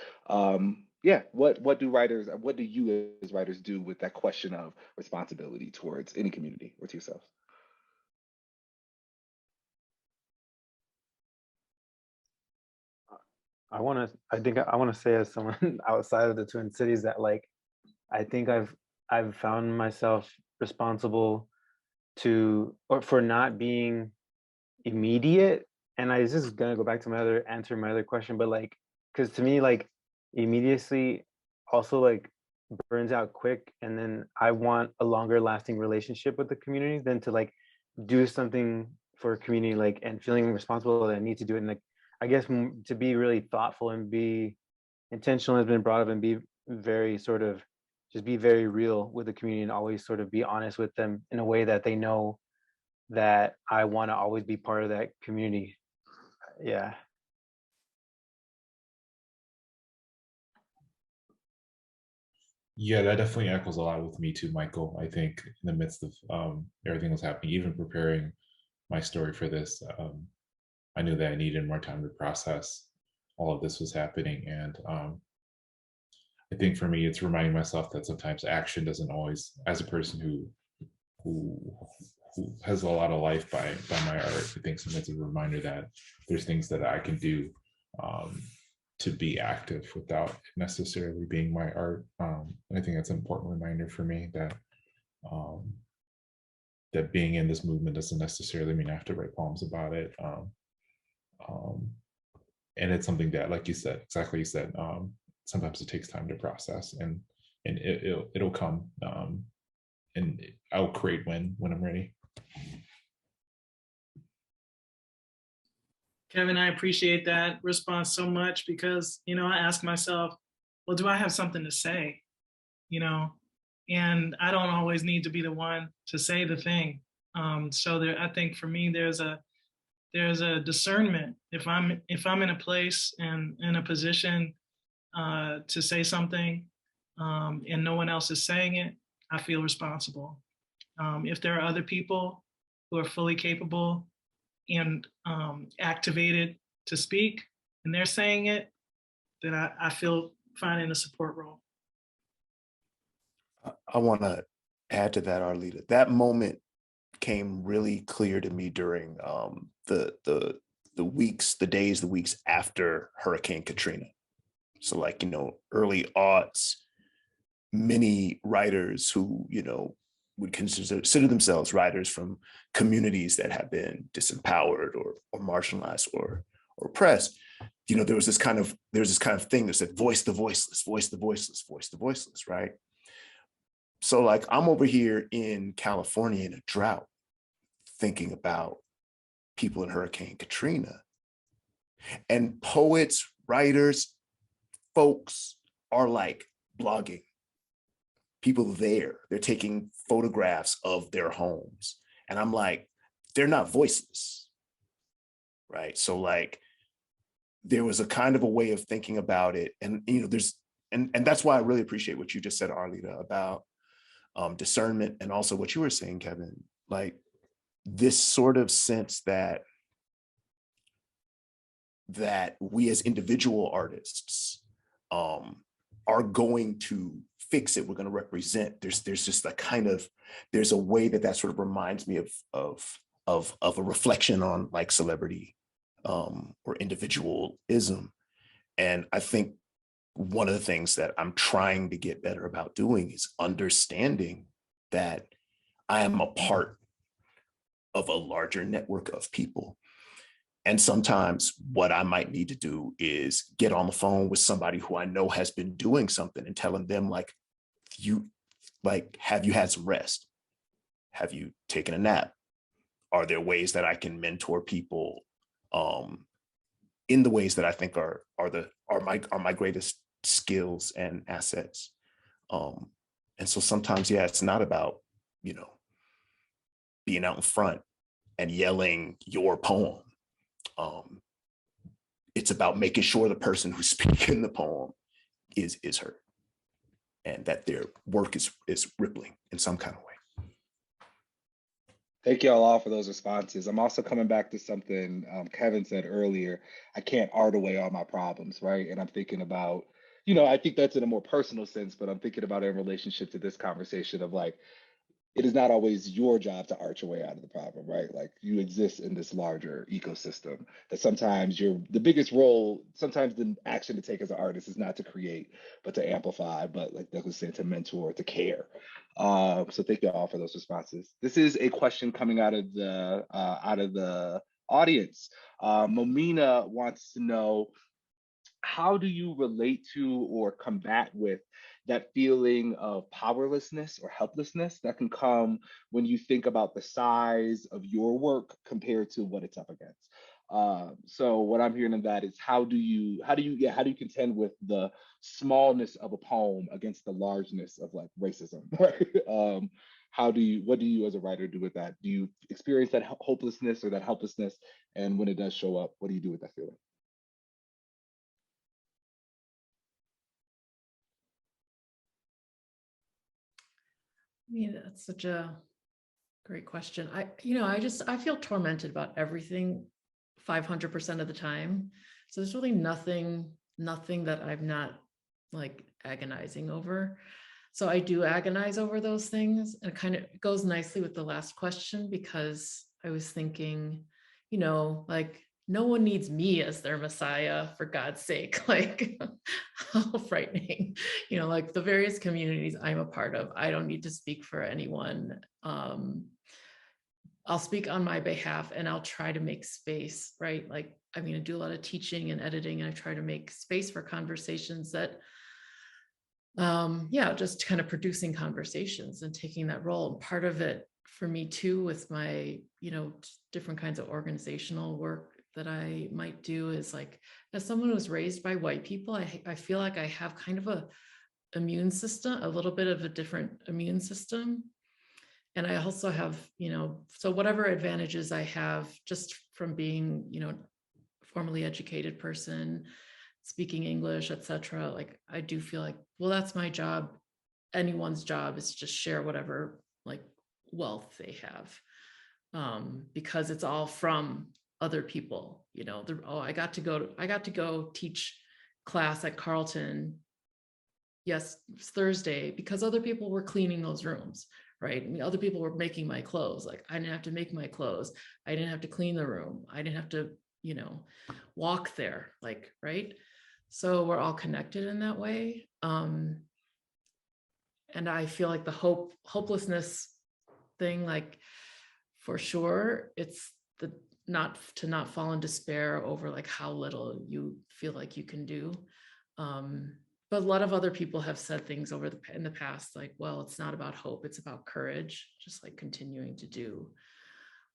Yeah, what do you as writers do with that question of responsibility towards any community or to yourself? I think I want to say, as someone outside of the Twin Cities, that like I think I've found myself responsible for not being immediate. And I was just gonna go back to my other question, but like, because to me, like, immediacy also like burns out quick, and then I want a longer lasting relationship with the community than to like do something for a community, like, and feeling responsible that I need to do it. And like, I guess to be really thoughtful and be intentional has been brought up, and be very sort of just be very real with the community and always sort of be honest with them in a way that they know that I want to always be part of that community. Yeah. Yeah, that definitely echoes a lot with me too, Michael. I think in the midst of everything was happening, even preparing my story for this, I knew that I needed more time to process all of this was happening. And I think for me, it's reminding myself that sometimes action doesn't always, as a person who has a lot of life by my art, I think sometimes it's a reminder that there's things that I can do to be active without necessarily being my art. And I think that's an important reminder for me that that being in this movement doesn't necessarily mean I have to write poems about it. And it's something that, like you said, exactly you said, sometimes it takes time to process, and it'll come, and I'll create when I'm ready. Kevin, I appreciate that response so much, because, I ask myself, well, do I have something to say? And I don't always need to be the one to say the thing. So I think for me, there's a discernment. If I'm in a place and in a position to say something, and no one else is saying it, I feel responsible. If there are other people who are fully capable and activated to speak, and they're saying it, then I feel fine in a support role. I want to add to that, Arleta. That moment came really clear to me during the weeks after Hurricane Katrina. So like, early aughts, many writers who, would consider themselves writers from communities that have been disempowered or marginalized or oppressed. There was this kind of thing that said, voice the voiceless, voice the voiceless, voice the voiceless, right? So like, I'm over here in California in a drought, thinking about people in Hurricane Katrina, and poets, writers, folks are like blogging. People there, they're taking photographs of their homes. And I'm like, they're not voiceless, right? So like, there was a kind of a way of thinking about it. And, and that's why I really appreciate what you just said, Arleta, about discernment, and also what you were saying, Kevin, like this sort of sense that we as individual artists are going to fix it. We're going to represent. There's just a kind of, there's a way that sort of reminds me of a reflection on like celebrity or individualism. And I think one of the things that I'm trying to get better about doing is understanding that I am a part of a larger network of people. And sometimes what I might need to do is get on the phone with somebody who I know has been doing something and telling them like, have you had some rest? Have you taken a nap? Are there ways that I can mentor people in the ways that I think are my greatest skills and assets? And so sometimes, yeah, it's not about, being out in front and yelling your poem. It's about making sure the person who's speaking the poem is heard, and that their work is rippling in some kind of way. Thank you all for those responses. I'm also coming back to something Kevin said earlier. I can't art away all my problems, right? And I'm thinking about, I think that's in a more personal sense, but I'm thinking about it in relationship to this conversation of like, it is not always your job to arch your way out of the problem, right? Like you exist in this larger ecosystem that sometimes the biggest role, sometimes the action to take as an artist is not to create, but to amplify, but like Doug was saying, to mentor, to care. So thank you all for those responses. This is a question coming out of the audience. Momina wants to know, how do you relate to or combat with that feeling of powerlessness or helplessness that can come when you think about the size of your work compared to what it's up against? So what I'm hearing in that is, how do you contend with the smallness of a poem against the largeness of like racism? Right? What do you as a writer do with that? Do you experience that hopelessness or that helplessness? And when it does show up, what do you do with that feeling? I mean, that's such a great question. I feel tormented about everything 500% of the time. So there's really nothing that I'm not like agonizing over. So I do agonize over those things, and it kind of goes nicely with the last question, because I was thinking, like, no one needs me as their messiah, for God's sake. Like, how frightening, like the various communities I'm a part of, I don't need to speak for anyone. I'll speak on my behalf, and I'll try to make space, right? Like, I mean, I do a lot of teaching and editing, and I try to make space for conversations that, just kind of producing conversations and taking that role. And part of it for me too, with my, different kinds of organizational work that I might do, is like, as someone who was raised by white people, I feel like I have kind of a little bit of a different immune system. And I also have, so whatever advantages I have just from being, formally educated person, speaking English, etc. Like, I do feel like, well, that's my job. Anyone's job is to just share whatever like wealth they have, because it's all from other people. I got to go teach class at Carleton. Yes, Thursday, because other people were cleaning those rooms, right? I mean, other people were making my clothes. Like, I didn't have to make my clothes. I didn't have to clean the room. I didn't have to, walk there, like, right? So we're all connected in that way. and I feel like the hopelessness thing, like for sure, it's the not fall in despair over like how little you feel like you can do. But a lot of other people have said things in the past, like, well, it's not about hope, it's about courage, just like continuing to do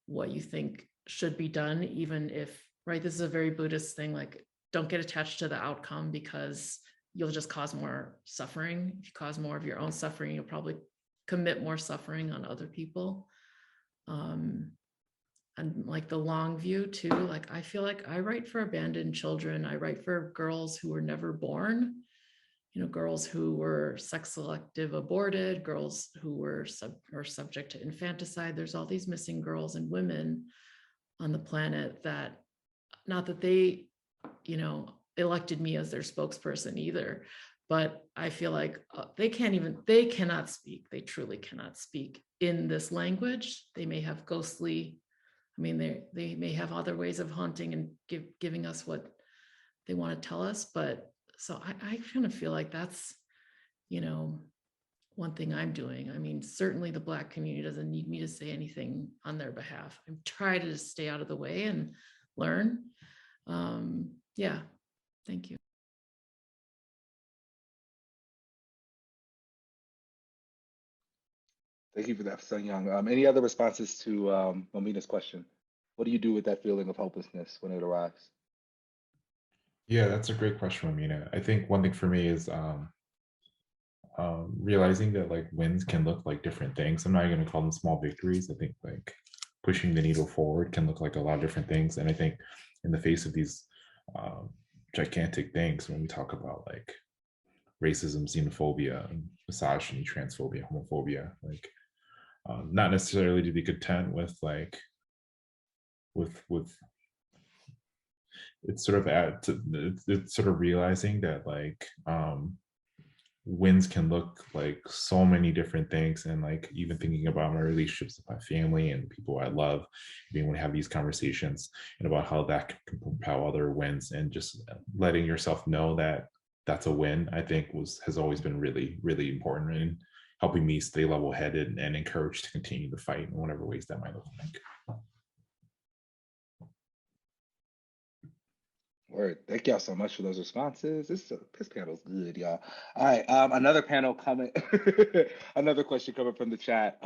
what you think should be done, even if, right, this is a very Buddhist thing, like don't get attached to the outcome because you'll just cause more suffering. If you cause more of your own suffering, you'll probably commit more suffering on other people. And like the long view too, like I feel like I write for abandoned children. I write for girls who were never born, girls who were sex selective aborted, girls who were subject to infanticide. There's all these missing girls and women on the planet that, not that they, elected me as their spokesperson either, but I feel like they cannot speak. They truly cannot speak in this language. They may have ghostly, they may have other ways of haunting and giving us what they want to tell us. But so I kind of feel like that's, one thing I'm doing. Certainly the Black community doesn't need me to say anything on their behalf. I'm trying to stay out of the way and learn. Yeah, thank you. Thank you for that, Sun Young. Any other responses to Momina's question? What do you do with that feeling of hopelessness when it arrives? Yeah, that's a great question, Momina. I think one thing for me is realizing that like wins can look like different things. I'm not going to call them small victories. I think like pushing the needle forward can look like a lot of different things. And I think in the face of these gigantic things, when we talk about like racism, xenophobia, misogyny, transphobia, homophobia, like not necessarily to be content with like with it's sort of realizing that like wins can look like so many different things, and like even thinking about my relationships with my family and people I love, being able to have these conversations and about how that can propel other wins, and just letting yourself know that that's a win, I think has always been really, really important in helping me stay level-headed and encouraged to continue the fight in whatever ways that might look like. Word. Thank y'all so much for those responses. This panel's good, y'all. All right, another panel coming, another question coming from the chat.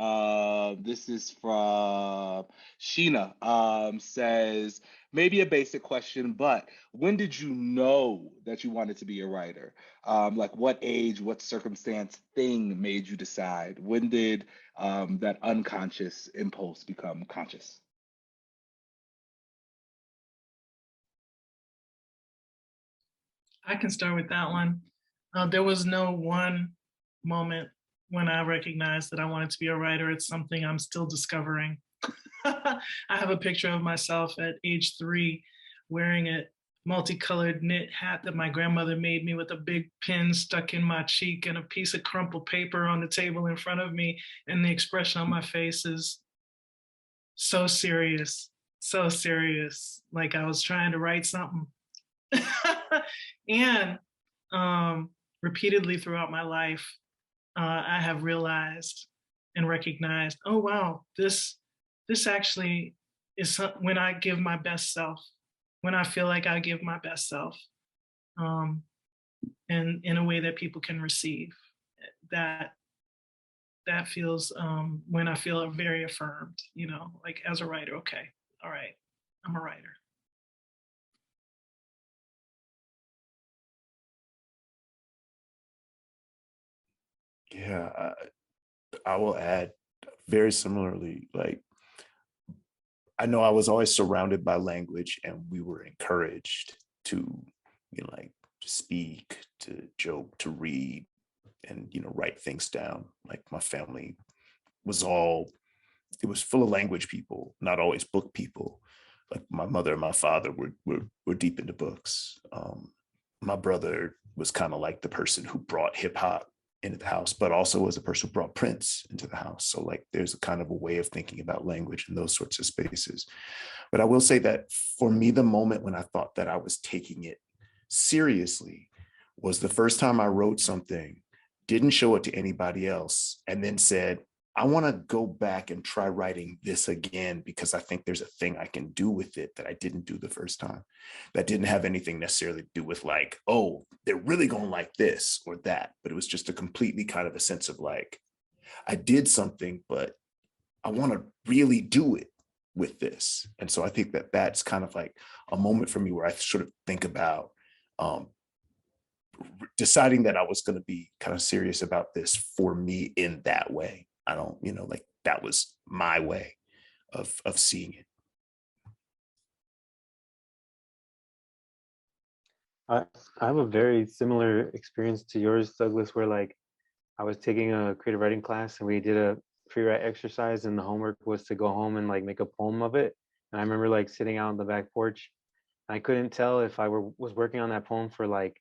This is from Sheena. Says, maybe a basic question, but when did you know that you wanted to be a writer? Like what age, what circumstance, thing made you decide? When did that unconscious impulse become conscious? I can start with that one. There was no one moment when I recognized that I wanted to be a writer. It's something I'm still discovering. I have a picture of myself at age 3 wearing a multicolored knit hat that my grandmother made me with a big pin stuck in my cheek and a piece of crumpled paper on the table in front of me. And the expression on my face is so serious, like I was trying to write something. And repeatedly throughout my life, I have realized and recognized, oh wow, this actually is when I give my best self, when I feel like I give my best self, and in a way that people can receive. That feels when I feel very affirmed, like as a writer. Okay, all right, I'm a writer. Yeah, I will add very similarly, like, I know I was always surrounded by language, and we were encouraged to, like to speak, to joke, to read, and, write things down. Like my family was it was full of language people, not always book people. Like my mother and my father were deep into books. My brother was kind of like the person who brought hip hop into the house, but also was a person who brought Prince into the house. So like there's a kind of a way of thinking about language in those sorts of spaces. But I will say that for me, the moment when I thought that I was taking it seriously was the first time I wrote something didn't show it to anybody else, and then said, I want to go back and try writing this again because I think there's a thing I can do with it that I didn't do the first time. That didn't have anything necessarily to do with like, oh, they're really going to like this or that. But it was just a completely kind of a sense of like, I did something, but I want to really do it with this. And so I think that that's kind of like a moment for me where I sort of think about deciding that I was going to be kind of serious about this for me in that way. I don't, like that was my way of seeing it. I have a very similar experience to yours, Douglas, where like I was taking a creative writing class and we did a free write exercise, and the homework was to go home and like make a poem of it. And I remember like sitting out on the back porch. I couldn't tell if I was working on that poem for like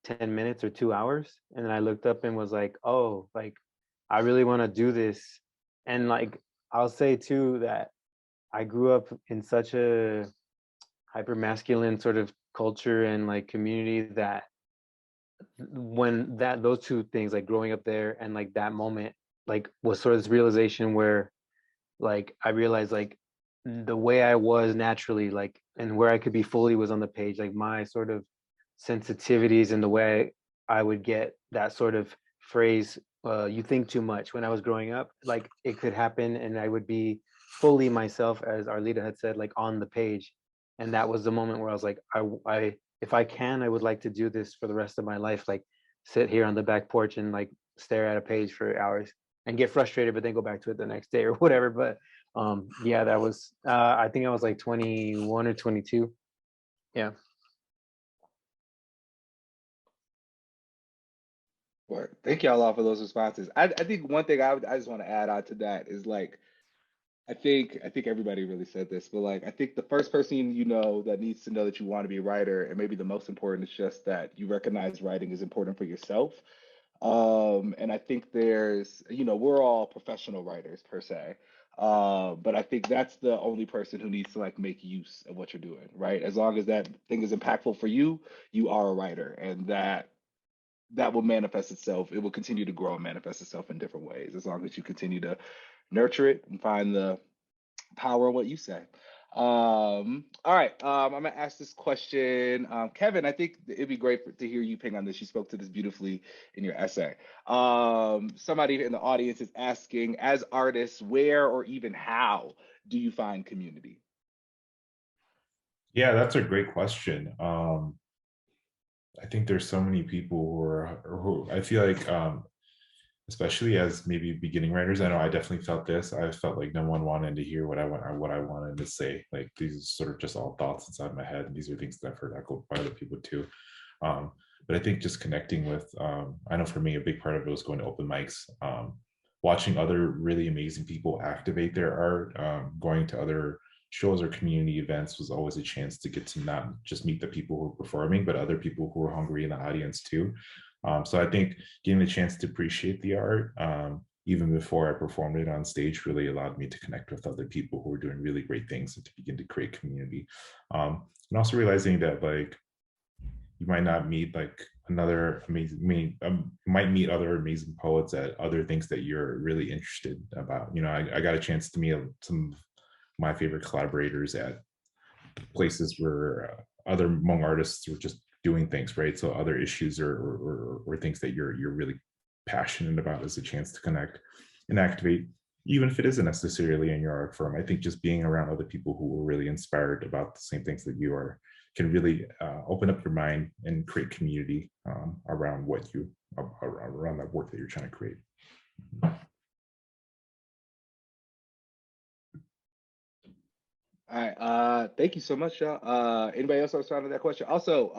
10 minutes or 2 hours. And then I looked up and was like, oh, like I really want to do this. And like I'll say too that I grew up in such a hyper masculine sort of culture and like community that when those two things, like growing up there and like that moment, like was sort of this realization where like I realized like the way I was naturally, like, and where I could be fully was on the page. Like my sort of sensitivities and the way I would get that sort of phrase, you think too much, when I was growing up, like it could happen and I would be fully myself, as Arleta had said, like on the page. And that was the moment where I was like, I if I can, I would like to do this for the rest of my life, like sit here on the back porch and like stare at a page for hours and get frustrated, but then go back to it the next day or whatever. But yeah, that was I think I was like 21 or 22. Yeah. Well, thank y'all all for those responses. I think one thing I just want to add on to that is like I think everybody really said this, but like I think the first person that needs to know that you want to be a writer, and maybe the most important, is just that you recognize writing is important for yourself. And I think we're all professional writers per se. But I think that's the only person who needs to like make use of what you're doing, right? As long as that thing is impactful for you, you are a writer, and that will manifest itself. It will continue to grow and manifest itself in different ways as long as you continue to nurture it and find the power in what you say. All right. I'm gonna ask this question. Kevin, I think it'd be great to hear you ping on this. You spoke to this beautifully in your essay. Somebody in the audience is asking, as artists, where or even how do you find community? Yeah, that's a great question. I think there's so many people who I feel like, especially as maybe beginning writers, I know I definitely felt this. I felt like no one wanted to hear what I wanted to say. Like these are sort of just all thoughts inside my head, and these are things that I've heard echoed by other people too. But I think just connecting with, I know for me, a big part of it was going to open mics, watching other really amazing people activate their art, going to other shows or community events was always a chance to get to not just meet the people who are performing, but other people who are hungry in the audience too. So I think getting the chance to appreciate the art, even before I performed it on stage, really allowed me to connect with other people who were doing really great things and to begin to create community. And also realizing that like you might not meet like another amazing, might meet other amazing poets at other things that you're really interested about. I got a chance to meet some of my favorite collaborators at places where other Hmong artists were just doing things, right? So other issues or things that you're really passionate about is a chance to connect and activate, even if it isn't necessarily in your art form. I think just being around other people who are really inspired about the same things that you are can really open up your mind and create community around around that work that you're trying to create. All right. Thank you so much, y'all. Anybody else respond to that question? Also,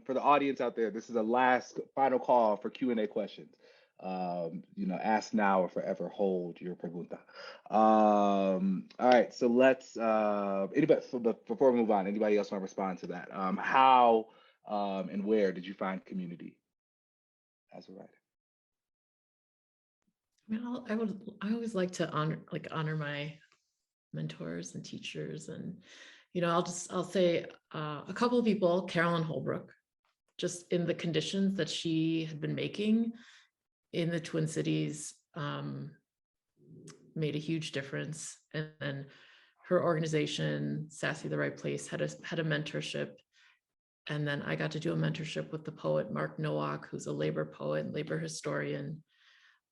for the audience out there, this is the final call for Q&A questions. Ask now or forever hold your pregunta. All right. So let's. Before we move on, anybody else want to respond to that? How and where did you find community as a writer? I always like to honor my mentors and teachers, and I'll say a couple of people. Carolyn Holbrook, just in the conditions that she had been making, in the Twin Cities made a huge difference. And then her organization, Sassy the Right Place, had a mentorship. And then I got to do a mentorship with the poet Mark Nowak, who's a labor poet and labor historian.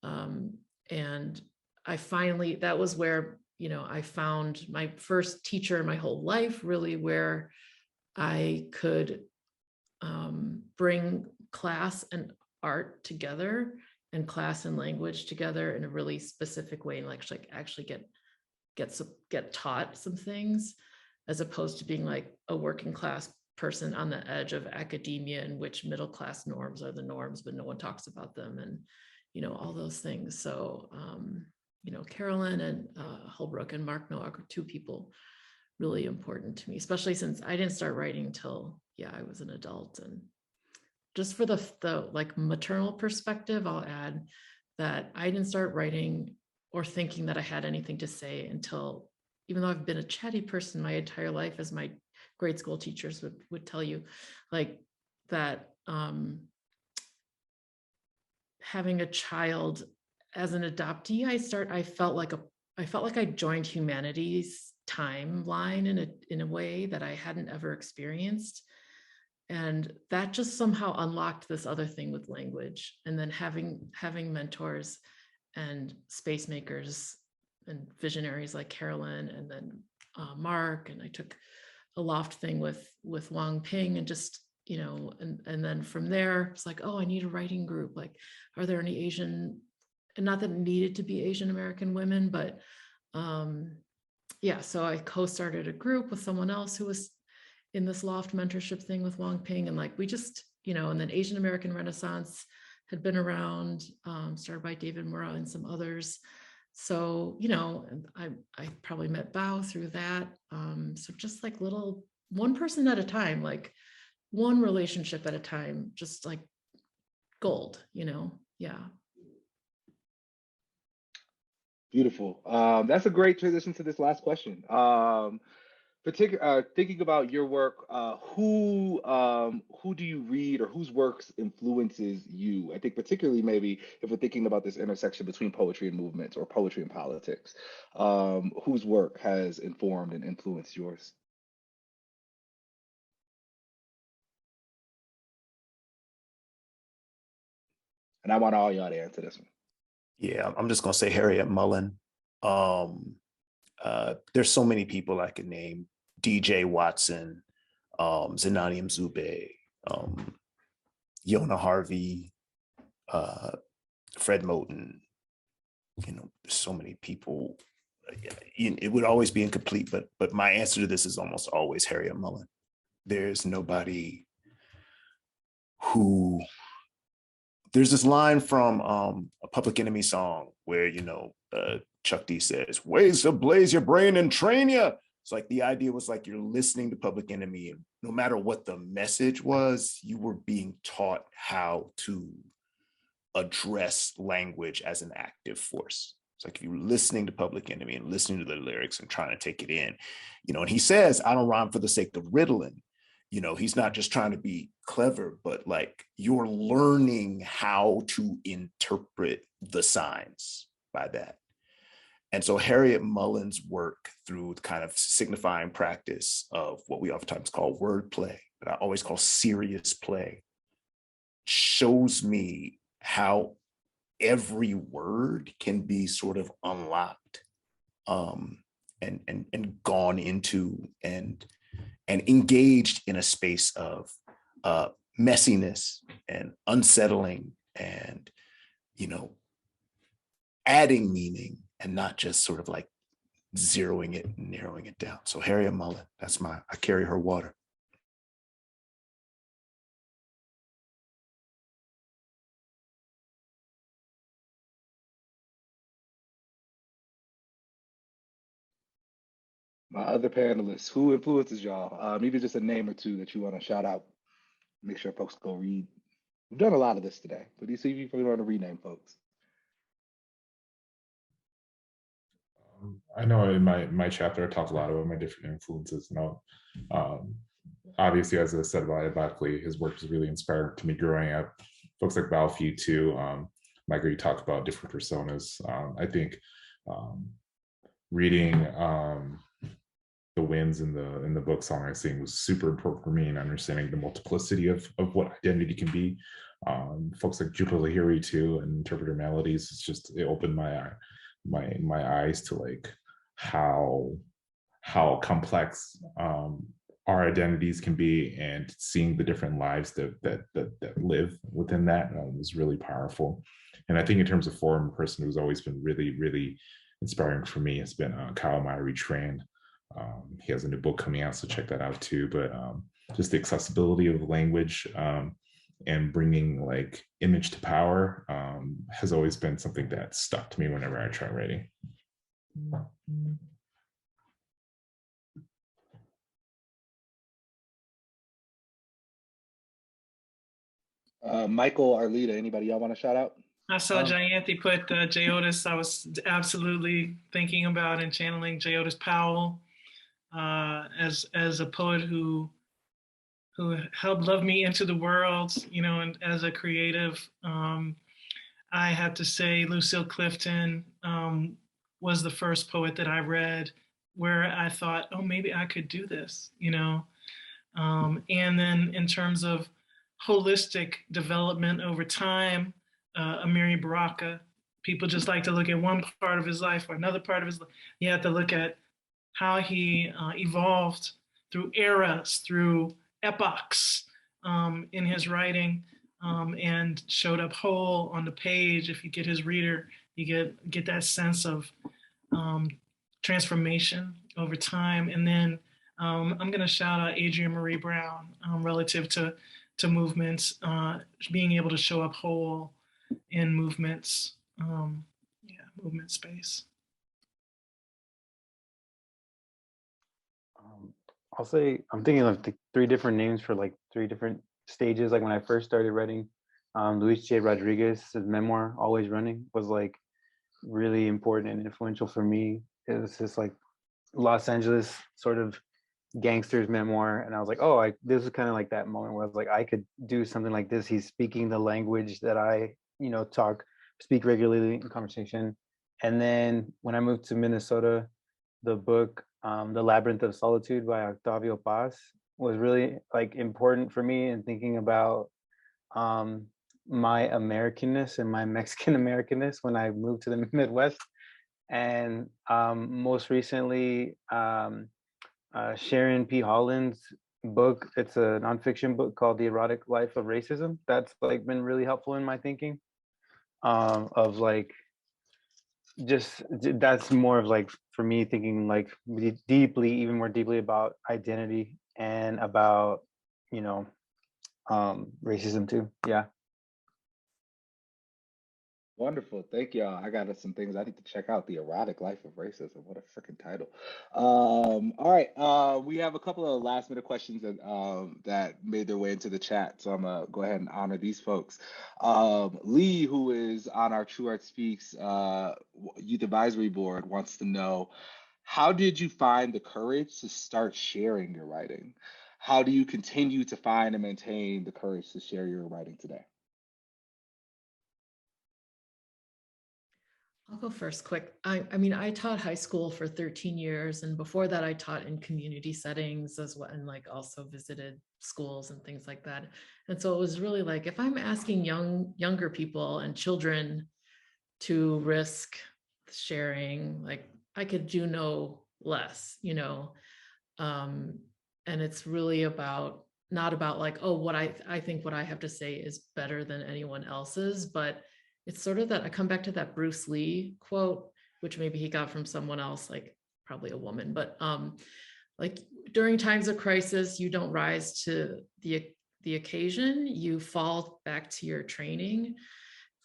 And I finally, that was where, I found my first teacher in my whole life, really, where I could bring class and art together, and class and language together in a really specific way, and like actually get taught some things, as opposed to being like a working class person on the edge of academia, in which middle class norms are the norms, but no one talks about them, and all those things. So Carolyn and Holbrook and Mark Nowak are two people really important to me, especially since I didn't start writing till I was an adult. And just for the like maternal perspective, I'll add that I didn't start writing or thinking that I had anything to say until, even though I've been a chatty person my entire life, as my grade school teachers would tell you, like that having a child as an adoptee, I felt like I joined humanity's timeline in a way that I hadn't ever experienced. And that just somehow unlocked this other thing with language. And then having mentors and space makers and visionaries like Carolyn, and then Mark, and I took a loft thing with Wang Ping, and just, and then from there, it's like, oh, I need a writing group. Like, are there any Asian, and not that it needed to be Asian American women, but so I co-started a group with someone else who was in this loft mentorship thing with Wang Ping, and like we just, and then Asian American Renaissance had been around, started by David Murrah and some others. So, and I probably met Bao through that. So just like little, one person at a time, like one relationship at a time, just like gold, yeah. Beautiful. That's a great transition to this last question. Thinking about your work, who do you read, or whose works influences you? I think particularly maybe if we're thinking about this intersection between poetry and movements, or poetry and politics, whose work has informed and influenced yours? And I want all y'all to answer this one. Yeah, I'm just gonna say Harriet Mullen. There's so many people I could name: DJ Watson, Zenani Mzube, Yona Harvey, Fred Moten. So many people. It would always be incomplete, but my answer to this is almost always Harriet Mullen. There's nobody who. There's this line from a Public Enemy song where, Chuck D says, "Ways to blaze your brain and train you." It's like the idea was like you're listening to Public Enemy, and no matter what the message was, you were being taught how to address language as an active force. It's like if you're listening to Public Enemy and listening to the lyrics and trying to take it in, and he says, "I don't rhyme for the sake of riddling." He's not just trying to be clever, but like you're learning how to interpret the signs by that. And so Harriet Mullen's work, through kind of signifying practice of what we oftentimes call wordplay, but I always call serious play, shows me how every word can be sort of unlocked and gone into and engaged in a space of messiness and unsettling and, adding meaning, and not just sort of like zeroing it and narrowing it down. So Harriet Mullen, I carry her water. My other panelists, who influences y'all? Maybe just a name or two that you want to shout out. Make sure folks go read. We've done a lot of this today, but do you see if you probably want to rename folks? I know in my chapter, I talked a lot about my different influences. Obviously, as I said about Buckley, his work was really inspiring to me growing up. Folks like Balfi too. Marguerite talk about different personas. I think reading the winds in the book Song I Sing was super important for me in understanding the multiplicity of what identity can be. Folks like Jupiter Lahiri too, and Interpreter Melodies, it opened my eyes to like how complex our identities can be, and seeing the different lives that live within that was really powerful. And I think in terms of form, a person who's always been really, really inspiring for me has been Kyle Myrie Tran. He has a new book coming out, so check that out too. But just the accessibility of language and bringing like image to power has always been something that stuck to me whenever I try writing. Michael, Arleta, anybody y'all want to shout out? I saw Jayanthi put J. Otis. I was absolutely thinking about and channeling J. Otis Powell as a poet who helped love me into the world, you know, and as a creative. I have to say Lucille Clifton was the first poet that I read where I thought, oh, maybe I could do this, you know. And then in terms of holistic development over time, Amiri Baraka, people just like to look at one part of his life or another part of his life. You have to look at how he evolved through eras, through epochs in his writing, and showed up whole on the page. If you get his reader, you get that sense of transformation over time. And then I'm going to shout out Adrienne Marie Brown relative to movements, being able to show up whole in movements, movement space. I'll say I'm thinking of the 3 different names for like 3 different stages. Like when I first started writing, Luis J. Rodriguez's memoir, Always Running, was like really important and influential for me. It was this like Los Angeles sort of gangster's memoir, and I was like, oh, this is kind of like that moment where I was like, I could do something like this. He's speaking the language that I, you know, speak regularly in conversation. And then when I moved to Minnesota, the book The Labyrinth of Solitude by Octavio Paz was really like important for me in thinking about my Americanness and my Mexican Americanness when I moved to the Midwest. And most recently, Sharon P. Holland's book, it's a nonfiction book called The Erotic Life of Racism. That's like been really helpful in my thinking of like, just that's more of like for me thinking like deeply, even more deeply about identity and about, you know, racism too. Yeah. Wonderful. Thank y'all. I got some things I need to check out. The Erotic Life of Racism. What a freaking title. All right. We have a couple of last minute questions that made their way into the chat. So I'm going to go ahead and honor these folks. Lee, who is on our TruArtSpeaks Youth Advisory Board, wants to know, how did you find the courage to start sharing your writing? How do you continue to find and maintain the courage to share your writing today? I'll go first quick. I mean, I taught high school for 13 years. And before that, I taught in community settings as well, and like also visited schools and things like that. And so it was really like, if I'm asking younger people and children to risk sharing, like I could do no less, you know? And it's really about, not about like, oh, what I think what I have to say is better than anyone else's, but it's sort of that, I come back to that Bruce Lee quote, which maybe he got from someone else, like probably a woman, but like during times of crisis, you don't rise to the occasion, you fall back to your training.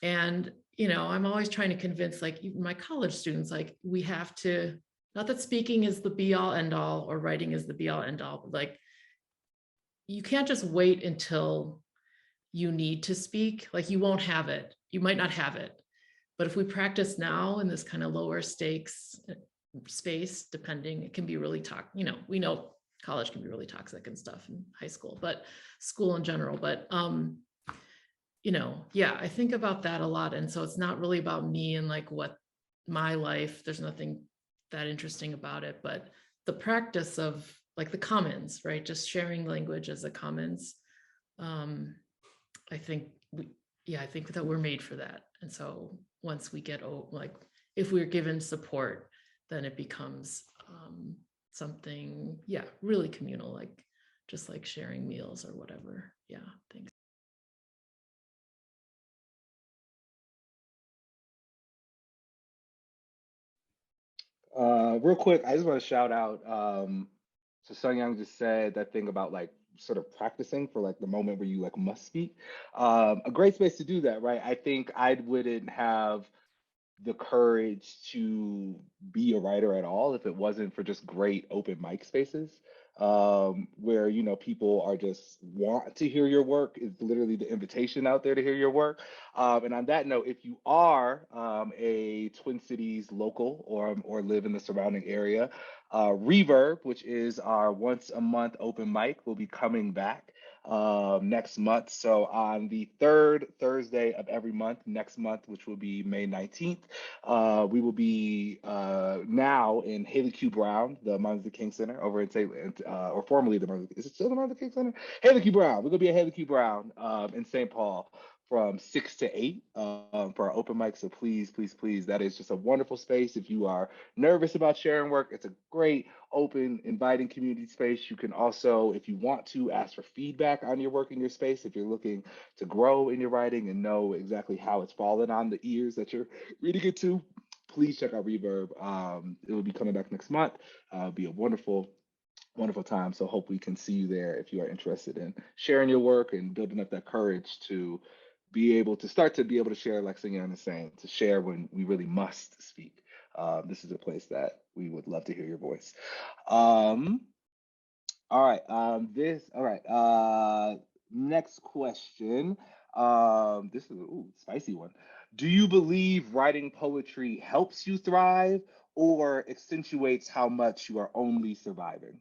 And, you know, I'm always trying to convince like even my college students, like we have to, not that speaking is the be all end all or writing is the be all end all, but like you can't just wait until you need to speak, like you won't have it. You might not have it. But if we practice now in this kind of lower stakes space, depending, it can be really toxic. You know, we know college can be really toxic and stuff in high school, but school in general. But yeah, I think about that a lot. And so it's not really about me and like what my life, there's nothing that interesting about it, but the practice of like the commons, right? Just sharing language as a commons. I think I think that we're made for that. And so once we get, like, if we're given support, then it becomes something, really communal, like just like sharing meals or whatever. Yeah, thanks. Real quick, I just want to shout out. So Sun Young just said that thing about like sort of practicing for like the moment where you like must speak. A great space to do that, right? I think I wouldn't have the courage to be a writer at all if it wasn't for just great open mic spaces, where people are just want to hear your work. Is literally the invitation out there to hear your work. And on that note, if you are a Twin Cities local or live in the surrounding area, Reverb, which is our once a month open mic, will be coming back next month. So on the third Thursday of every month, next month, which will be May 19th, we will be now in Haley Q. Brown, the Martin Luther King Center over in St. Or formerly the Martin Luther, is it still the Martin Luther King Center? Haley Q. Brown. We're gonna be at Haley Q. Brown in St. Paul from 6 to 8 for our open mic. So please, please, please, that is just a wonderful space. If you are nervous about sharing work, it's a great, open, inviting community space. You can also, if you want to, ask for feedback on your work in your space. If you're looking to grow in your writing and know exactly how it's fallen on the ears that you're reading it to, please check out Reverb. It will be coming back next month. It'll be a wonderful time. So hope we can see you there if you are interested in sharing your work and building up that courage to be able to share, like Sinyan is saying, to share when we really must speak. This is a place that we would love to hear your voice. All right. Next question. This is a spicy one. Do you believe writing poetry helps you thrive or accentuates how much you are only surviving?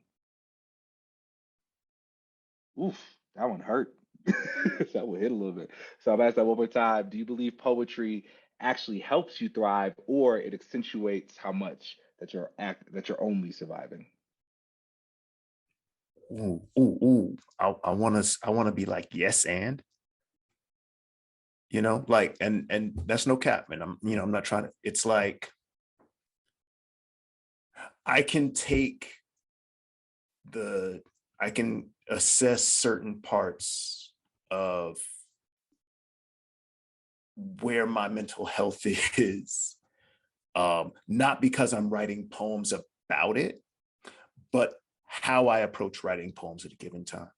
Oof, that one hurt. That one hit a little bit. So I'm asking that one more time. Do you believe poetry actually helps you thrive, or it accentuates how much that you're only surviving? Ooh, ooh, ooh. I want to be like, yes, and like, and that's no cap, man. I'm not trying to, it's like, I can assess certain parts of where my mental health is, not because I'm writing poems about it, but how I approach writing poems at a given time.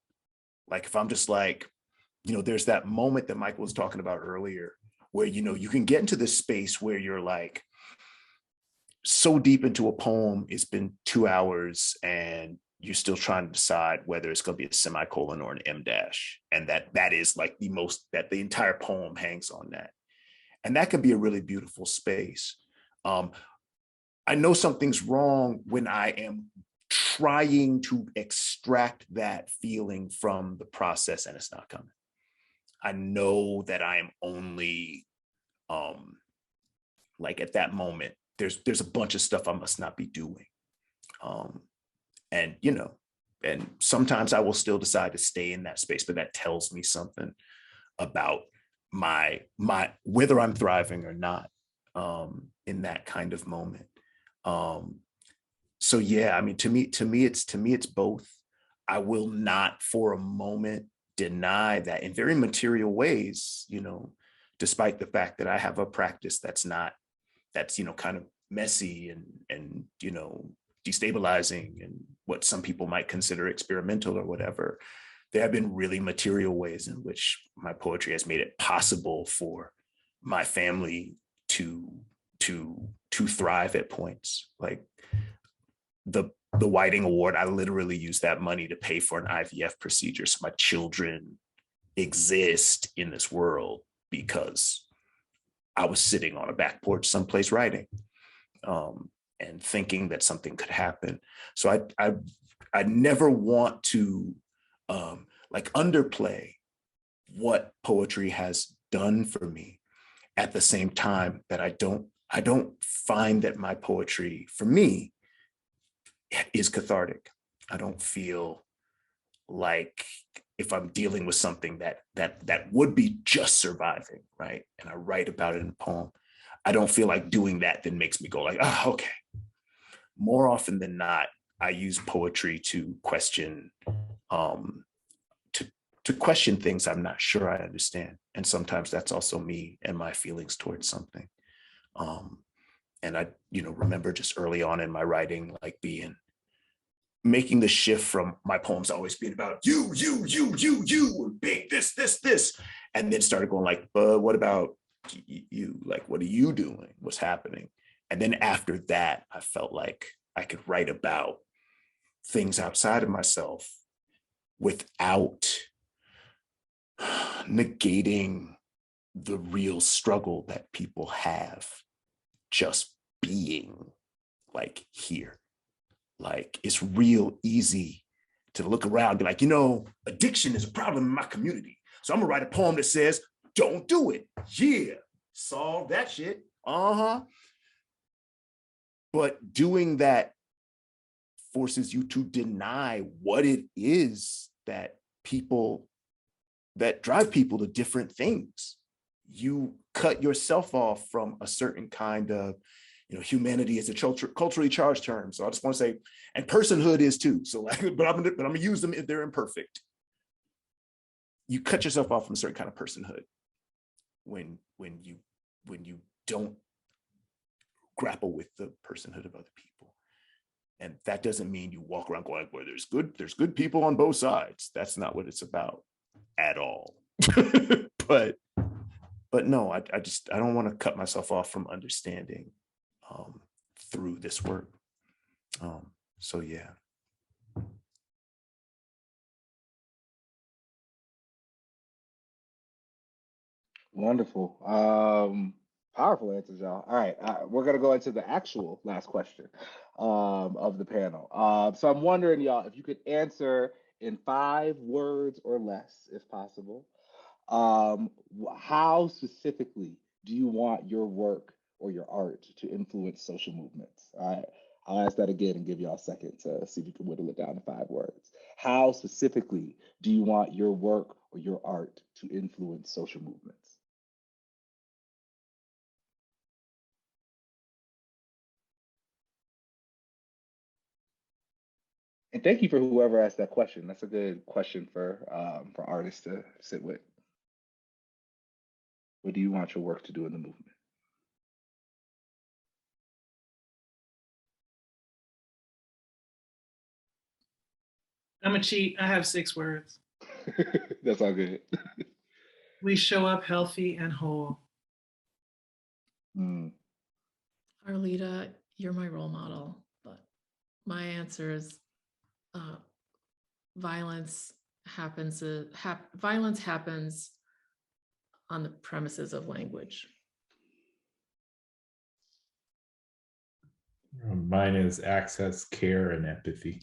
Like if I'm just like, there's that moment that Michael was talking about earlier where, you can get into this space where you're like so deep into a poem, it's been 2 hours and you're still trying to decide whether it's going to be a semicolon or an M dash. And that is like that the entire poem hangs on that. And that can be a really beautiful space. I know something's wrong when I am trying to extract that feeling from the process and it's not coming. I know that I am only like at that moment, there's a bunch of stuff I must not be doing. And sometimes I will still decide to stay in that space, but that tells me something about my whether I'm thriving or not in that kind of moment. So yeah, I mean, to me, it's both. I will not for a moment deny that in very material ways, despite the fact that I have a practice that's kind of messy and destabilizing and what some people might consider experimental or whatever. There have been really material ways in which my poetry has made it possible for my family to thrive at points. Like the Whiting Award, I literally used that money to pay for an IVF procedure. So my children exist in this world because I was sitting on a back porch someplace writing and thinking that something could happen. So I never want to like underplay what poetry has done for me. At the same time that I don't find that my poetry, for me, is cathartic. I don't feel like if I'm dealing with something that would be just surviving, right? And I write about it in a poem, I don't feel like doing that then makes me go like, oh, okay. More often than not, I use poetry to question, to question things I'm not sure I understand. And sometimes that's also me and my feelings towards something. And I, remember just early on in my writing, like making the shift from my poems always being about you, big, this, and then started going like, but what about you? Like, what are you doing? What's happening? And then after that, I felt like I could write about things outside of myself without negating the real struggle that people have just being like here. Like, it's real easy to look around and be like, addiction is a problem in my community. So I'm gonna write a poem that says, don't do it. Yeah, solve that shit. But doing that forces you to deny what it is that drive people to different things. You cut yourself off from a certain kind of, humanity is a culturally charged term. So I just want to say, and personhood is too. So like, but I'm gonna use them if they're imperfect. You cut yourself off from a certain kind of personhood when you don't grapple with the personhood of other people. And that doesn't mean you walk around going, well, there's good people on both sides. That's not what it's about at all. but no, I don't want to cut myself off from understanding through this work. So yeah. Wonderful. Powerful answers, y'all. All right, we're gonna go into the actual last question of the panel. So I'm wondering, y'all, if you could answer in 5 words or less, if possible. How specifically do you want your work or your art to influence social movements? All right, I'll ask that again and give y'all a second to see if you can whittle it down to 5 words. How specifically do you want your work or your art to influence social movements? And thank you for whoever asked that question. That's a good question for artists to sit with. What do you want your work to do in the movement? I'm a cheat. I have 6 words. That's all good. We show up healthy and whole. Arleta, you're my role model, but my answer is violence happens on the premises of language. Mine is access, care, and empathy.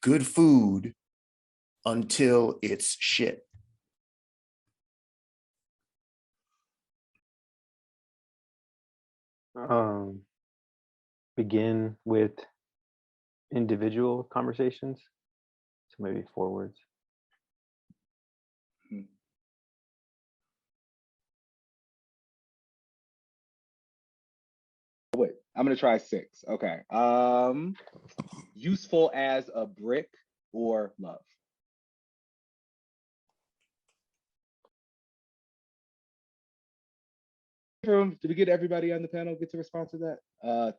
Good food until it's shit. Begin with individual conversations. So maybe 4 words. Wait, I'm gonna try 6. Okay. Useful as a brick or love. Did we get everybody on the panel get to respond to that?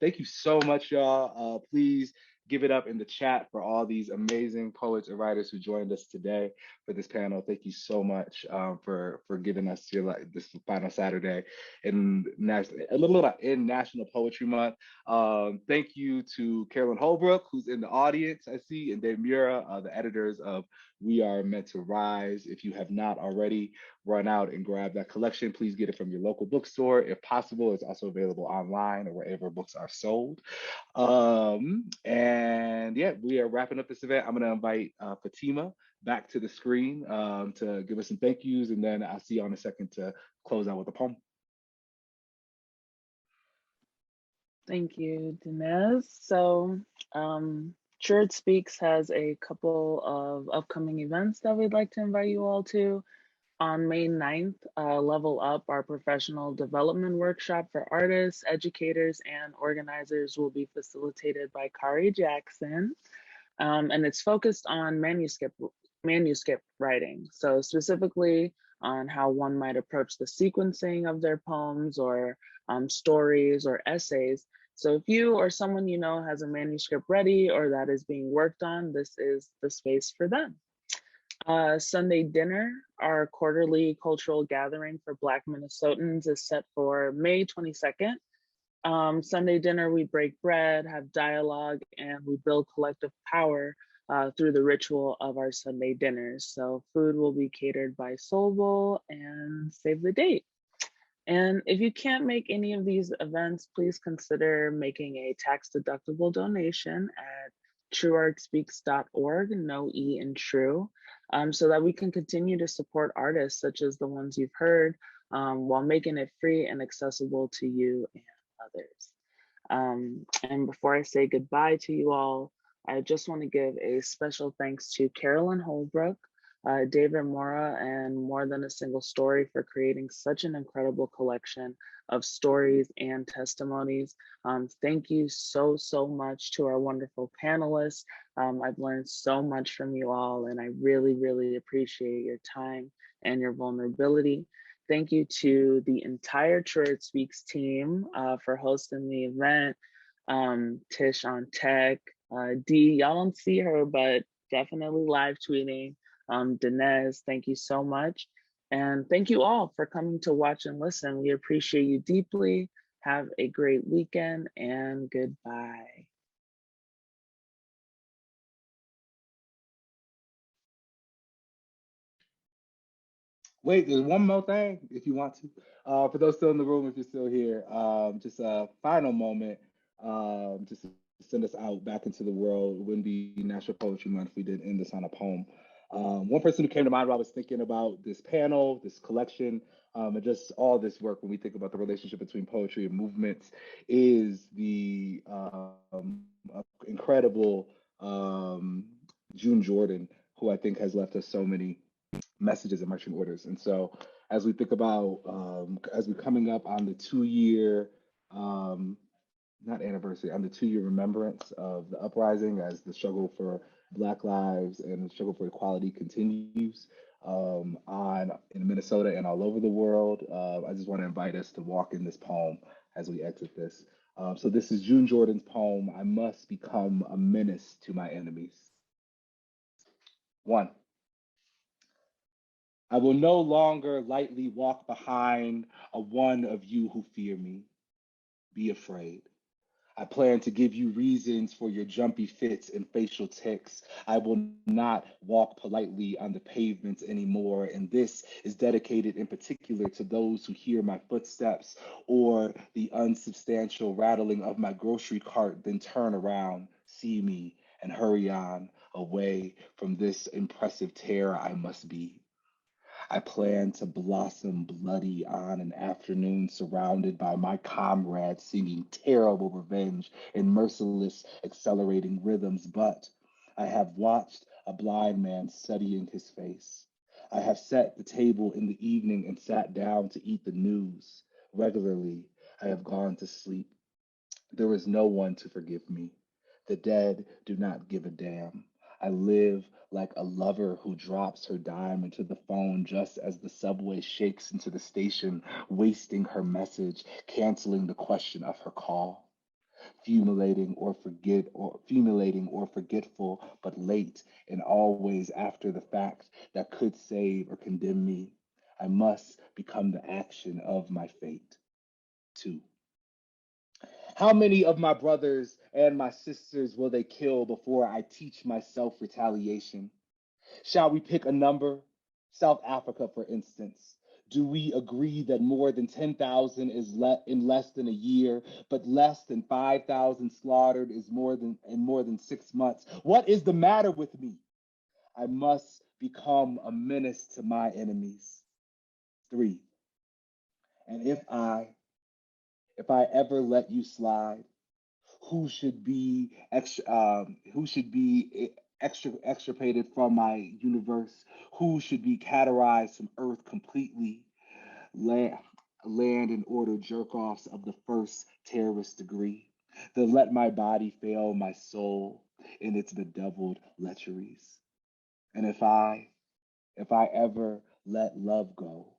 Thank you so much, y'all. Please give it up in the chat for all these amazing poets and writers who joined us today for this panel. Thank you so much for giving us this final Saturday in National Poetry Month. Thank you to Carolyn Holbrook, who's in the audience, I see, and Dave Mura, the editors of We Are Meant to Rise. If you have not already, run out and grab that collection, please get it from your local bookstore. If possible, it's also available online or wherever books are sold. And yeah, we are wrapping up this event. I'm going to invite Fatima back to the screen to give us some thank yous, and then I'll see you in a second to close out with a poem. Thank you, Danez. So, TruArtSpeaks has a couple of upcoming events that we'd like to invite you all to. On May 9th, Level Up, our professional development workshop for artists, educators, and organizers will be facilitated by Kari Jackson. And it's focused on manuscript writing. So specifically on how one might approach the sequencing of their poems or stories or essays. So if you or someone you know has a manuscript ready or that is being worked on, this is the space for them. Sunday dinner, our quarterly cultural gathering for Black Minnesotans, is set for May 22nd. Sunday dinner, we break bread, have dialogue, and we build collective power through the ritual of our Sunday dinners. So food will be catered by Soul Bowl and Save the Date. And if you can't make any of these events, please consider making a tax-deductible donation at TruArtSpeaks.org, no E in true, so that we can continue to support artists such as the ones you've heard, while making it free and accessible to you and others. And before I say goodbye to you all, I just want to give a special thanks to Carolyn Holbrook, David Mora, and More Than a Single Story for creating such an incredible collection of stories and testimonies. Thank you so, so much to our wonderful panelists. I've learned so much from you all, and I really, really appreciate your time and your vulnerability. Thank you to the entire TruArtSpeaks team for hosting the event. Tish on tech, Dee, y'all don't see her, but definitely live tweeting. Danez, thank you so much. And thank you all for coming to watch and listen. We appreciate you deeply. Have a great weekend and goodbye. Wait, there's one more thing if you want to. For those still in the room, if you're still here, just a final moment, just to send us out back into the world. It wouldn't be National Poetry Month if we didn't end this on a poem. One person who came to mind while I was thinking about this panel, this collection, and just all this work when we think about the relationship between poetry and movements is the incredible June Jordan, who I think has left us so many messages and marching orders. And so as we think about, as we're coming up on the 2-year, not anniversary, on the 2-year remembrance of the uprising, as the struggle for Black lives and the struggle for equality continues in Minnesota and all over the world, I just want to invite us to walk in this poem as we exit this. So this is June Jordan's poem, I Must Become a Menace to My Enemies. 1. I will no longer lightly walk behind a one of you who fear me. Be afraid. I plan to give you reasons for your jumpy fits and facial tics. I will not walk politely on the pavements anymore, and this is dedicated in particular to those who hear my footsteps or the unsubstantial rattling of my grocery cart, then turn around, see me, and hurry on away from this impressive terror I must be. I plan to blossom bloody on an afternoon surrounded by my comrades singing terrible revenge in merciless accelerating rhythms, but I have watched a blind man studying his face. I have set the table in the evening and sat down to eat the news. Regularly, I have gone to sleep. There is no one to forgive me. The dead do not give a damn. I live like a lover who drops her dime into the phone just as the subway shakes into the station, wasting her message, canceling the question of her call. Fumulating or forgetful, but late and always after the fact that could save or condemn me. I must become the action of my fate. 2. How many of my brothers and my sisters will they kill before I teach myself retaliation? Shall we pick a number? South Africa, for instance. Do we agree that more than 10,000 is in less than a year, but less than 5,000 slaughtered is more than 6 months? What is the matter with me? I must become a menace to my enemies. 3. And if I ever let you slide, who should be extirpated from my universe? Who should be categorized from Earth completely? Land and order jerk-offs of the first terrorist degree. Then let my body fail my soul in its bedeviled lecheries. And if I ever let love go,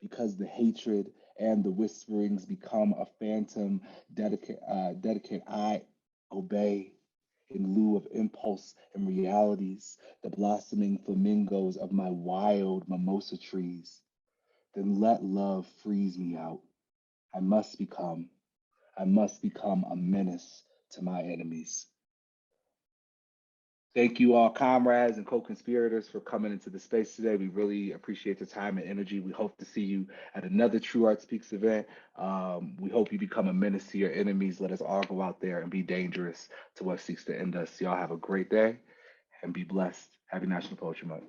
because the hatred and the whisperings become a phantom dedicate I obey in lieu of impulse and realities, the blossoming flamingos of my wild mimosa trees. Then let love freeze me out. I must become a menace to my enemies. Thank you all, comrades and co-conspirators, for coming into the space today. We really appreciate the time and energy. We hope to see you at another TruArtSpeaks event. We hope you become a menace to your enemies. Let us all go out there and be dangerous to what seeks to end us. Y'all have a great day and be blessed. Happy National Poetry Month.